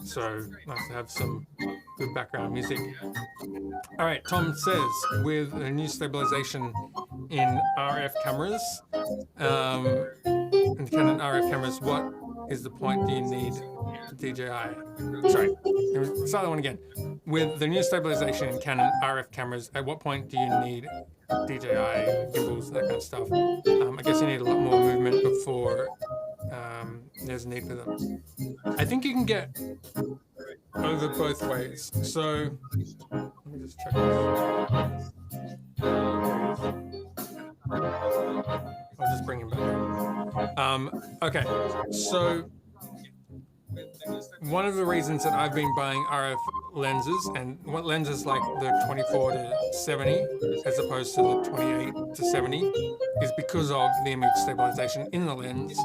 So nice to have some good background music. All right, Tom says, with a new stabilization in RF cameras, in the Canon RF cameras, what is the point do you need DJI? Sorry, start that one again. With the new stabilization in Canon RF cameras, at what point do you need DJI gimbals, that kind of stuff? I guess you need a lot more movement before there's a need for them. I think you can get over both ways. So let me just check this. I'll just bring him back. Okay, so one of the reasons that I've been buying RF lenses, and what lenses like the 24 to 70 as opposed to the 28 to 70, is because of the image stabilization in the lens.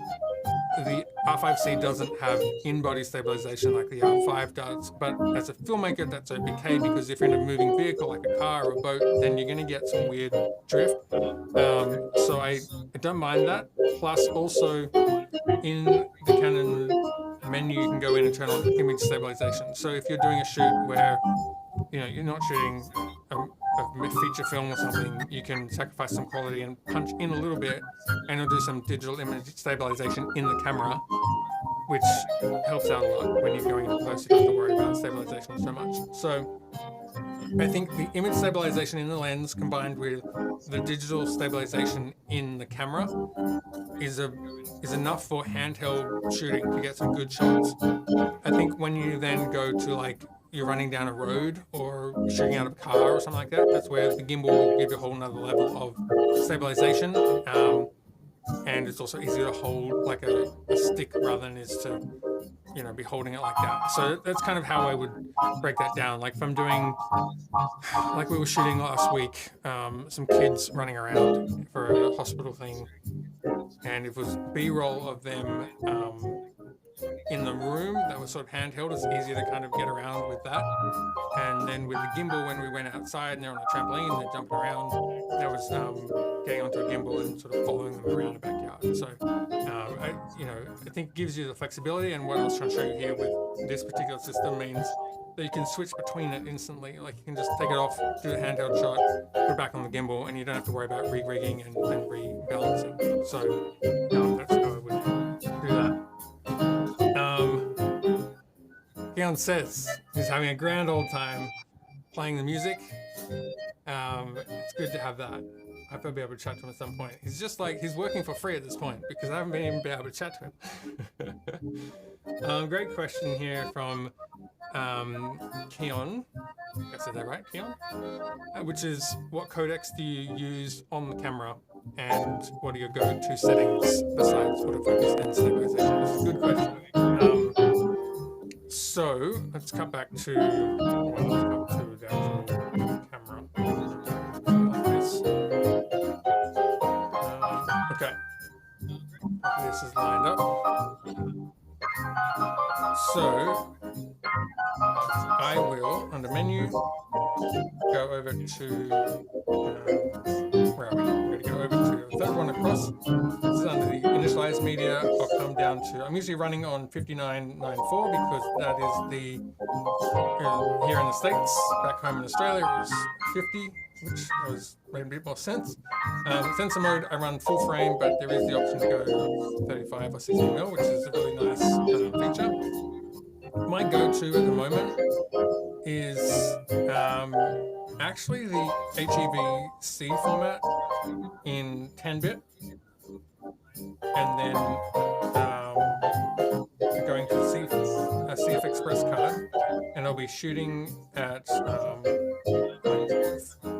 The R5C doesn't have in-body stabilization like the R5 does, but as a filmmaker, that's okay, because if you're in a moving vehicle like a car or a boat, then you're going to get some weird drift. So I don't mind that. Plus, also in the Canon menu, you can go in and turn on image stabilization. So if you're doing a shoot where you're not shooting a feature film or something, you can sacrifice some quality and punch in a little bit, and it'll do some digital image stabilization in the camera, which helps out a lot when you're going into post. You don't have to worry about stabilization so much. So I think the image stabilization in the lens combined with the digital stabilization in the camera is a is enough for handheld shooting to get some good shots. I think when you then go to like you're running down a road or shooting out of a car or something like that, that's where the gimbal will give you a whole nother level of stabilization. And it's also easier to hold like a stick rather than is to, you know, be holding it like that. So that's kind of how I would break that down. Like if I'm doing, like we were shooting last week, some kids running around for a hospital thing, and it was B-roll of them in the room that was sort of handheld. It's easier to kind of get around with that. And then with the gimbal, when we went outside and they're on a trampoline, they're jumping around, that was getting onto a gimbal and sort of following them around the backyard. So, I think it gives you the flexibility. And what I was trying to show you here with this particular system means that you can switch between it instantly. Like you can just take it off, do a handheld shot, put it back on the gimbal, and you don't have to worry about re-rigging and rebalancing. So that's how I would do that. Keon says he's having a grand old time playing the music. It's good to have that. I hope I'll be able to chat to him at some point. He's just like, he's working for free at this point because I haven't even been able to chat to him. Great question here from Keon. I said that right, Keon? Which is, what codecs do you use on the camera and what are your go-to settings besides autofocus and stabilization? This is a good question. So let's cut back to the actual camera. Like this. Okay. This is lined up. So I will, under menu, go over to where are we? We're going to go over to the third one across. This is under the initialized media. I'll come down to, I'm usually running on 5994 because that is the, here in the States, back home in Australia it was 50, which was made a bit more sense. Sensor mode, I run full frame, but there is the option to go 35 or 60mm, which is a really nice feature. My go-to at the moment is actually the HEVC format in 10-bit, and then going to a CF Express card, and I'll be shooting at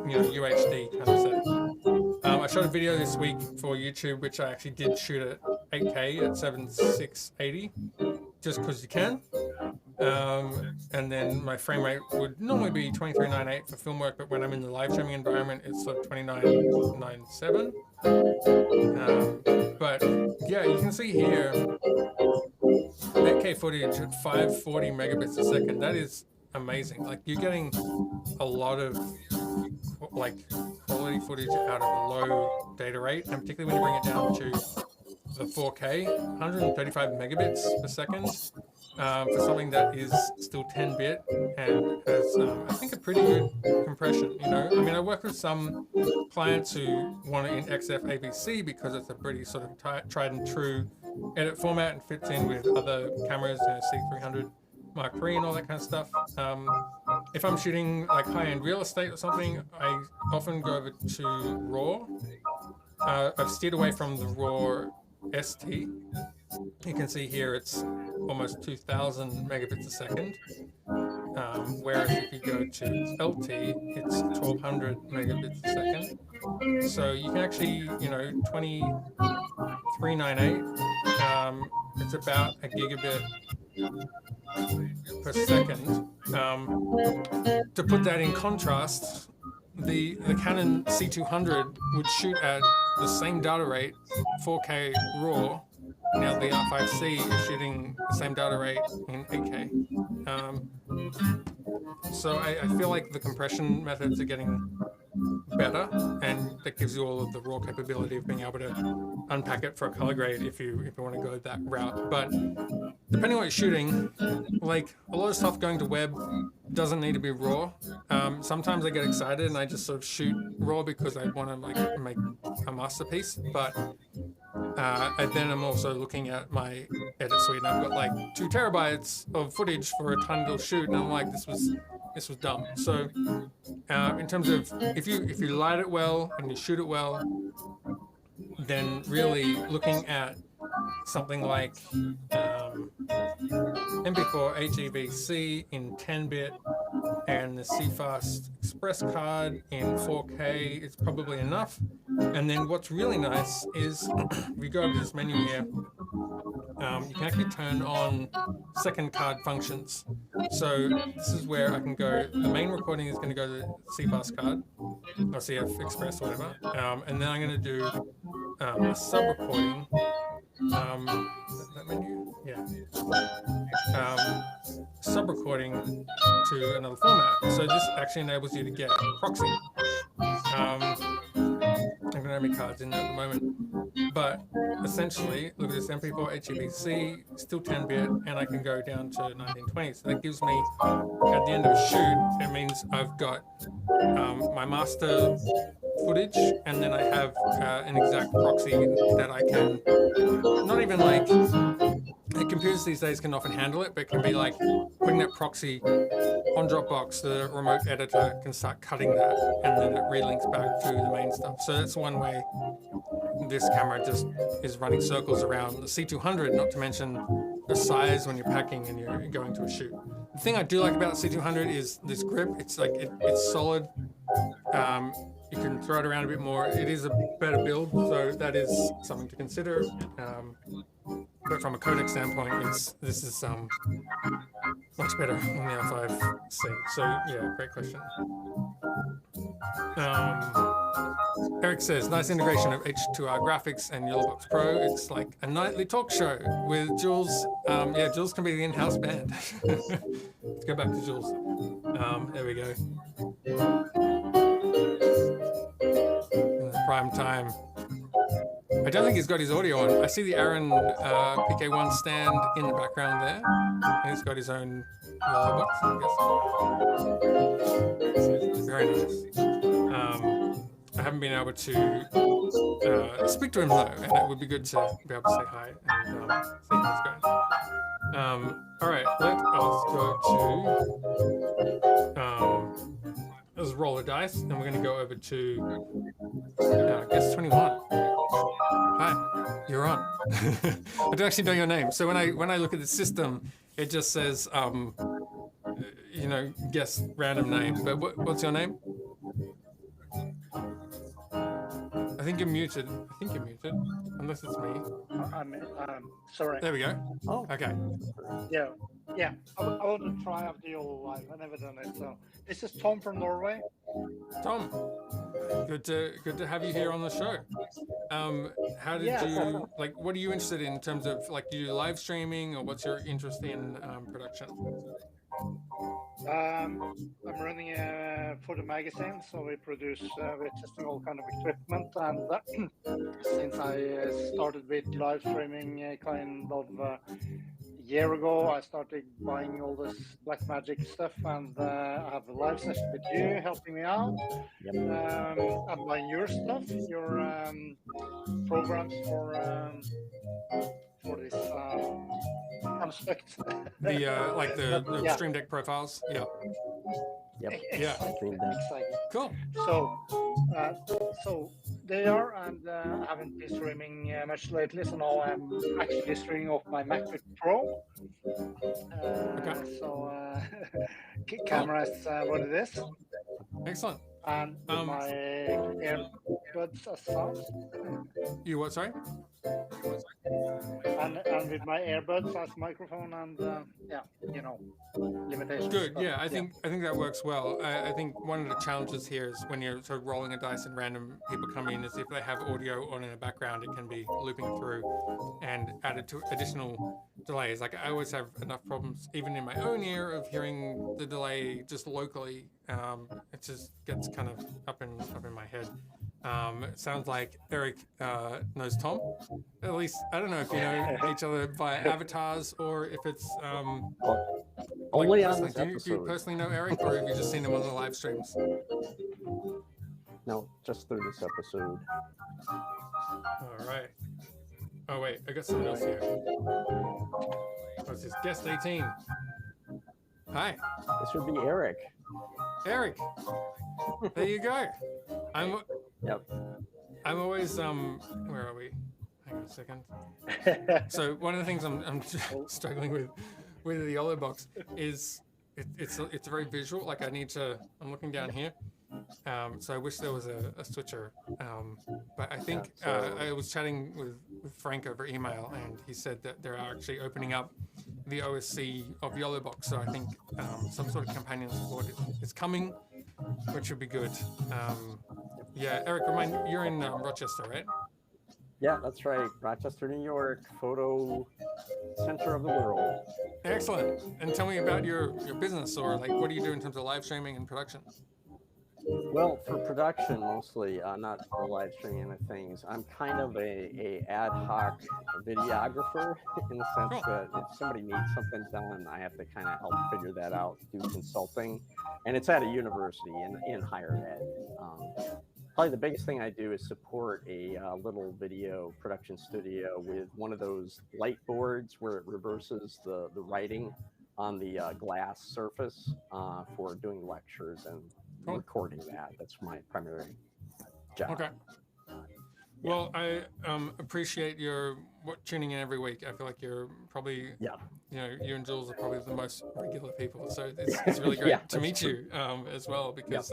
UHD kind of setting. I shot a video this week for YouTube, which I actually did shoot at 8K at 7680, just because you can. And then my frame rate would normally be 2398 for film work, but when I'm in the live streaming environment, it's sort of 2997. But yeah, you can see here 8K footage at 540 megabits a second. That is amazing. Like you're getting a lot of like quality footage out of a low data rate, and particularly when you bring it down to the 4K, 135 megabits per second. For something that is still 10-bit and has, I think, a pretty good compression. You know, I mean, I work with some clients who want it in XF ABC because it's a pretty sort of tried and true edit format and fits in with other cameras, C300 Mark III and all that kind of stuff. If I'm shooting like high-end real estate or something, I often go over to RAW. I've steered away from the RAW ST. You can see here it's almost 2000 megabits a second, whereas if you go to LT, it's 1200 megabits a second. So you can actually, 2398, it's about a gigabit per second. To put that in contrast, the Canon C200 would shoot at the same data rate, 4K RAW. Now the R5C is shooting the same data rate in 8K. So I feel like the compression methods are getting better, and that gives you all of the raw capability of being able to unpack it for a color grade if you want to go that route. But depending on what you're shooting, like a lot of stuff going to web doesn't need to be raw. Sometimes I get excited and I just sort of shoot raw because I want to like make a masterpiece. But then I'm also looking at my edit suite and I've got like 2 terabytes of footage for a tiny little shoot, and I'm like, this was dumb. So in terms of if you light it well and you shoot it well, then really looking at something like MP4 HEVC in 10-bit and the CFast Express card in 4K is probably enough. And then what's really nice is if you go over to this menu here, you can actually turn on second card functions. So this is where I can go, the main recording is going to go to the CFast card, or CF Express, or whatever. And then I'm going to do a sub-recording. That menu? Yeah. Sub-recording to another format. So this actually enables you to get proxy. I don't know how many cards in there at the moment. But essentially, look at this MP4 HEVC, still 10-bit, and I can go down to 1920. So that gives me, at the end of a shoot, it means I've got my master footage, and then I have an exact proxy that I can, not even like, computers these days can often handle it, but it can be like putting that proxy on Dropbox, the remote editor can start cutting that, and then it relinks back to the main stuff. So that's one way this camera just is running circles around the C200, not to mention the size when you're packing and you're going to a shoot. The thing I do like about the C200 is this grip. It's like, it's solid. You can throw it around a bit more. It is a better build, so that is something to consider. But from a codec standpoint, this is much better than the R5C. So yeah, great question. Eric says, nice integration of H2R graphics and YoloBox Pro. It's like a nightly talk show with Jules. Yeah, Jules can be the in-house band. Let's go back to Jules. There we go. Prime time. I don't think he's got his audio on. I see the Aaron PK1 stand in the background there. And he's got his own YoloBox, I guess. Very nice. I haven't been able to speak to him though, and it would be good to be able to say hi and see how it's going. All right, let us go to let's roll a dice, and we're going to go over to guest 21. Hi, you're on. I don't actually know your name, so when I look at the system, it just says you know, guess random name. But what's your name? I think you're muted. Unless it's me. I'm sorry. There we go. Oh, okay. Yeah. I want to try out the YOLO Live. I've never done it. So this is Tom from Norway. Tom, good to have you here on the show. How did you like? What are you interested in terms of like? Do you do live streaming, or what's your interest in production? I'm running for the magazine, so we're testing all kind of equipment, and since I started with live streaming kind of a year ago, I started buying all this Blackmagic stuff, and I have a live session with you helping me out. Yep. I'm buying your stuff, your programs for this aspect. The like the Stream Deck profiles. Yeah. Yep. Exactly. Cool. So they are, and I haven't been streaming much lately. So now I'm actually streaming off my MacBook Pro. Okay. So camera is what it is. Excellent. And my earbuds as sound. You what? Sorry. And with my earbuds as microphone, and limitations. Good. Yeah, I think that works well. I think one of the challenges here is when you're sort of rolling a dice and random people come in, is if they have audio on in the background, it can be looping through and added to additional delays. Like I always have enough problems, even in my own ear, of hearing the delay just locally. It just gets kind of up in my head. It sounds like Eric knows Tom. At least I don't know if you know each other via avatars or if it's only like on this do you episode. personally know Eric, or have you just seen him on the live streams? No, just through this episode. All right. Oh wait, I got someone else here. What's this? Guest 18. Hi. This would be Eric. Eric. There you go. I'm Yep. always where are we? Hang a second. So one of the things I'm struggling with the YoloBox is it's very visual. Like I'm looking down here. So I wish there was a switcher. But I think I was chatting with Frank over email, and he said that they're actually opening up the OSC of YoloBox. So I think some sort of companion support is coming, which would be good. Yeah, Eric, you're in Rochester, right? Yeah, that's right. Rochester, New York, photo center of the world. Excellent. And tell me about your business, or like what do you do in terms of live streaming and production? Well, for production mostly, not for live streaming of things. I'm kind of a ad hoc videographer in the sense that if somebody needs something done, I have to kind of help figure that out, do consulting, and it's at a university in higher ed. Probably the biggest thing I do is support a little video production studio with one of those light boards where it reverses the writing on the glass surface for doing lectures and recording that. That's my primary job. Okay. Well, I appreciate your tuning in every week. I feel like you're probably, you and Jules are probably the most regular people. So it's really great to meet you as well, because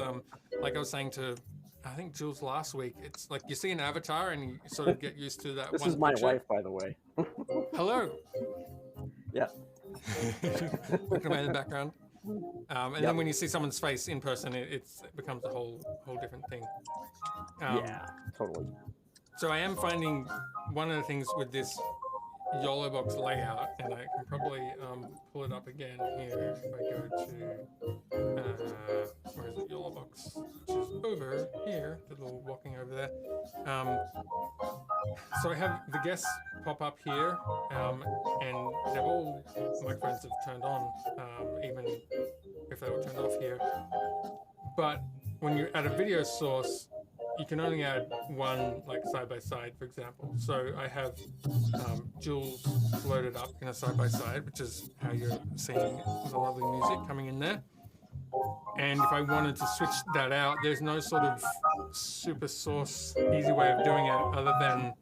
like I was saying to, I think Jules last week, it's like you see an avatar and you sort of get used to that. This one is my picture. wife, by the way. Hello. Yeah. Looking away in the background. And then when you see someone's face in person, it becomes a whole different thing. Yeah, totally. So I am finding one of the things with this YoloBox layout, and I can probably pull it up again here if I go to, where is it, YoloBox, which is over here, the little walking over there. So I have the guests pop up here, and they're all microphones have turned on, even if they were turned off here. But when you add a video source, you can only add one, like side by side, for example. So I have Jules loaded up in a side by side, which is how you're seeing the lovely music coming in there. And if I wanted to switch that out, there's no sort of super source, easy way of doing it other than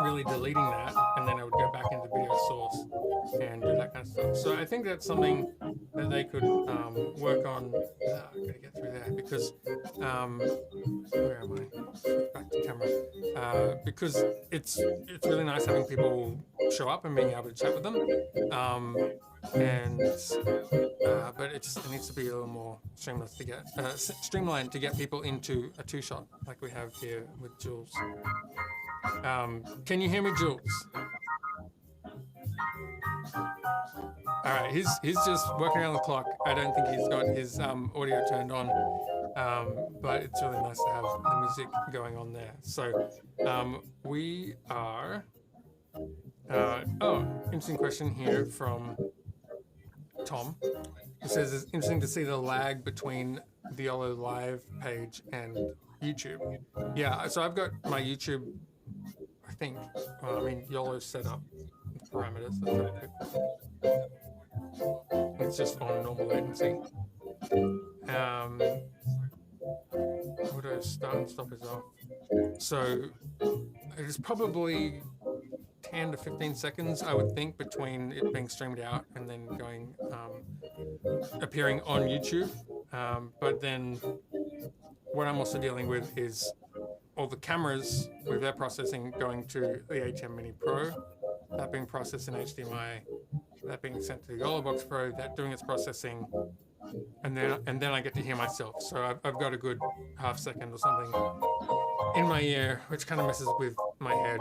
really deleting that, and then I would go back into video source and do that kind of stuff. So I think that's something that they could work on. I gotta get through there because where am I? Back to camera. Because it's really nice having people show up and being able to chat with them. But it needs to be a little more streamlined to get people into a two-shot like we have here with Jules. Can you hear me, Jules? All right, he's just working around the clock. I don't think he's got his audio turned on, but it's really nice to have the music going on there. So we are. Interesting question here from Tom. He says it's interesting to see the lag between the YOLO Live page and YouTube. Yeah, so I've got my YouTube, I think, YOLO's set up parameters. It's just on normal latency. Auto start and stop is off. So it is probably 10 to 15 seconds, I would think, between it being streamed out and then going, appearing on YouTube. But then what I'm also dealing with is all the cameras with their processing going to the ATEM Mini Pro, that being processed in HDMI, that being sent to the YoloBox Pro, that doing its processing, and then I get to hear myself. So I've got a good half second or something in my ear, which kind of messes with my head.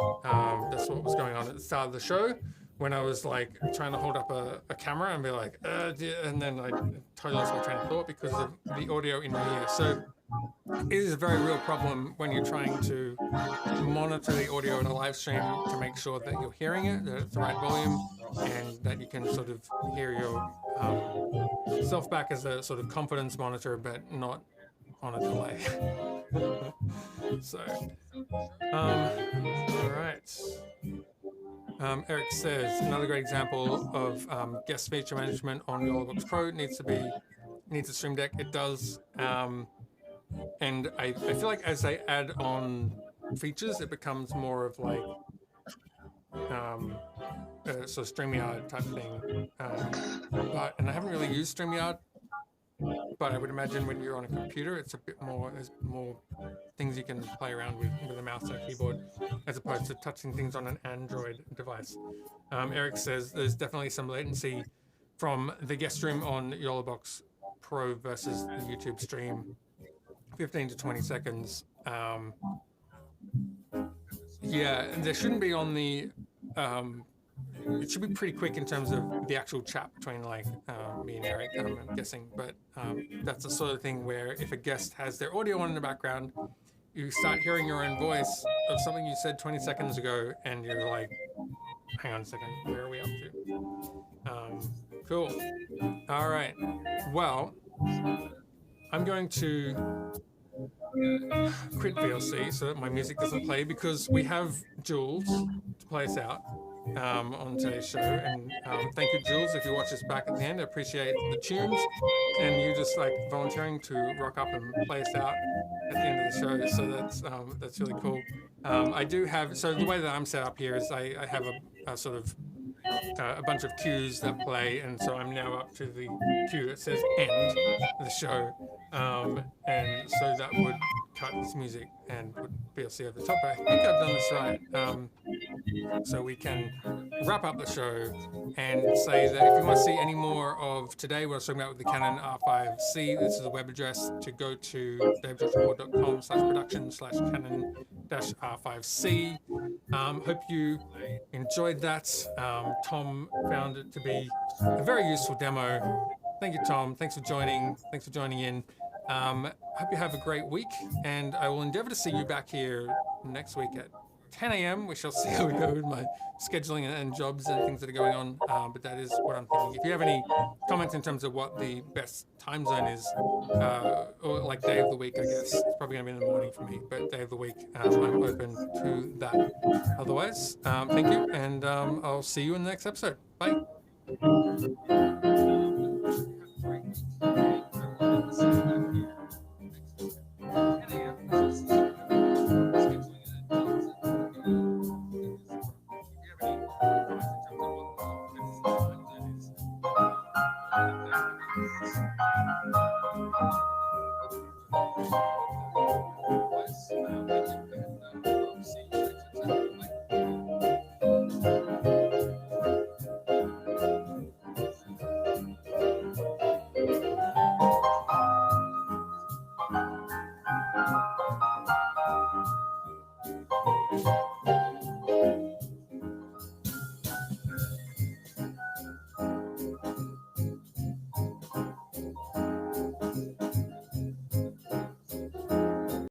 That's what was going on at the start of the show when I was like trying to hold up a camera and be like, and then I totally lost my train of thought because of the audio in my ear. So it is a very real problem when you're trying to monitor the audio in a live stream to make sure that you're hearing it, that it's the right volume, and that you can sort of hear your self back as a sort of confidence monitor, but not on a delay. So, all right. Eric says another great example of guest feature management on YoloBox Pro needs a Stream Deck. It does, and I feel like as they add on features, it becomes more of like so StreamYard type thing. And I haven't really used StreamYard, but I would imagine when you're on a computer, it's a bit more, there's more things you can play around with a mouse and a keyboard, as opposed to touching things on an Android device. Eric says there's definitely some latency from the guest stream on YoloBox Pro versus the YouTube stream, 15 to 20 seconds. Yeah, there shouldn't be on the, it should be pretty quick in terms of the actual chat between like me and Eric, I'm guessing. But that's the sort of thing where if a guest has their audio on in the background, you start hearing your own voice of something you said 20 seconds ago, and you're like, hang on a second, where are we up to? Cool. All right. Well, I'm going to quit VLC so that my music doesn't play, because we have Jules to play us out on today's show. And thank you, Jules, if you watch us back at the end. I appreciate the tunes and you just like volunteering to rock up and play us out at the end of the show. So that's really cool. I do have, so the way that I'm set up here is I have a sort of a bunch of cues that play, and so I'm now up to the cue that says end the show, and so that would cut this music and put VLC over the top. But I think I've done this right, so we can wrap up the show and say that if you want to see any more of today, what I was talking about with the Canon R5C, this is the web address to go to davejoshua.com/production/Canon-R5C. Hope you enjoyed that. Tom found it to be a very useful demo. Thank you, Tom. Thanks for joining. Thanks for joining in. Hope you have a great week, and I will endeavor to see you back here next week at 10 a.m. We shall see how we go with my scheduling and jobs and things that are going on, but that is what I'm thinking. If you have any comments in terms of what the best time zone is, or like day of the week, I guess, it's probably going to be in the morning for me, but day of the week, I'm open to that. Otherwise, thank you, and I'll see you in the next episode. Bye. If you have any comments in terms of what the best time zone is,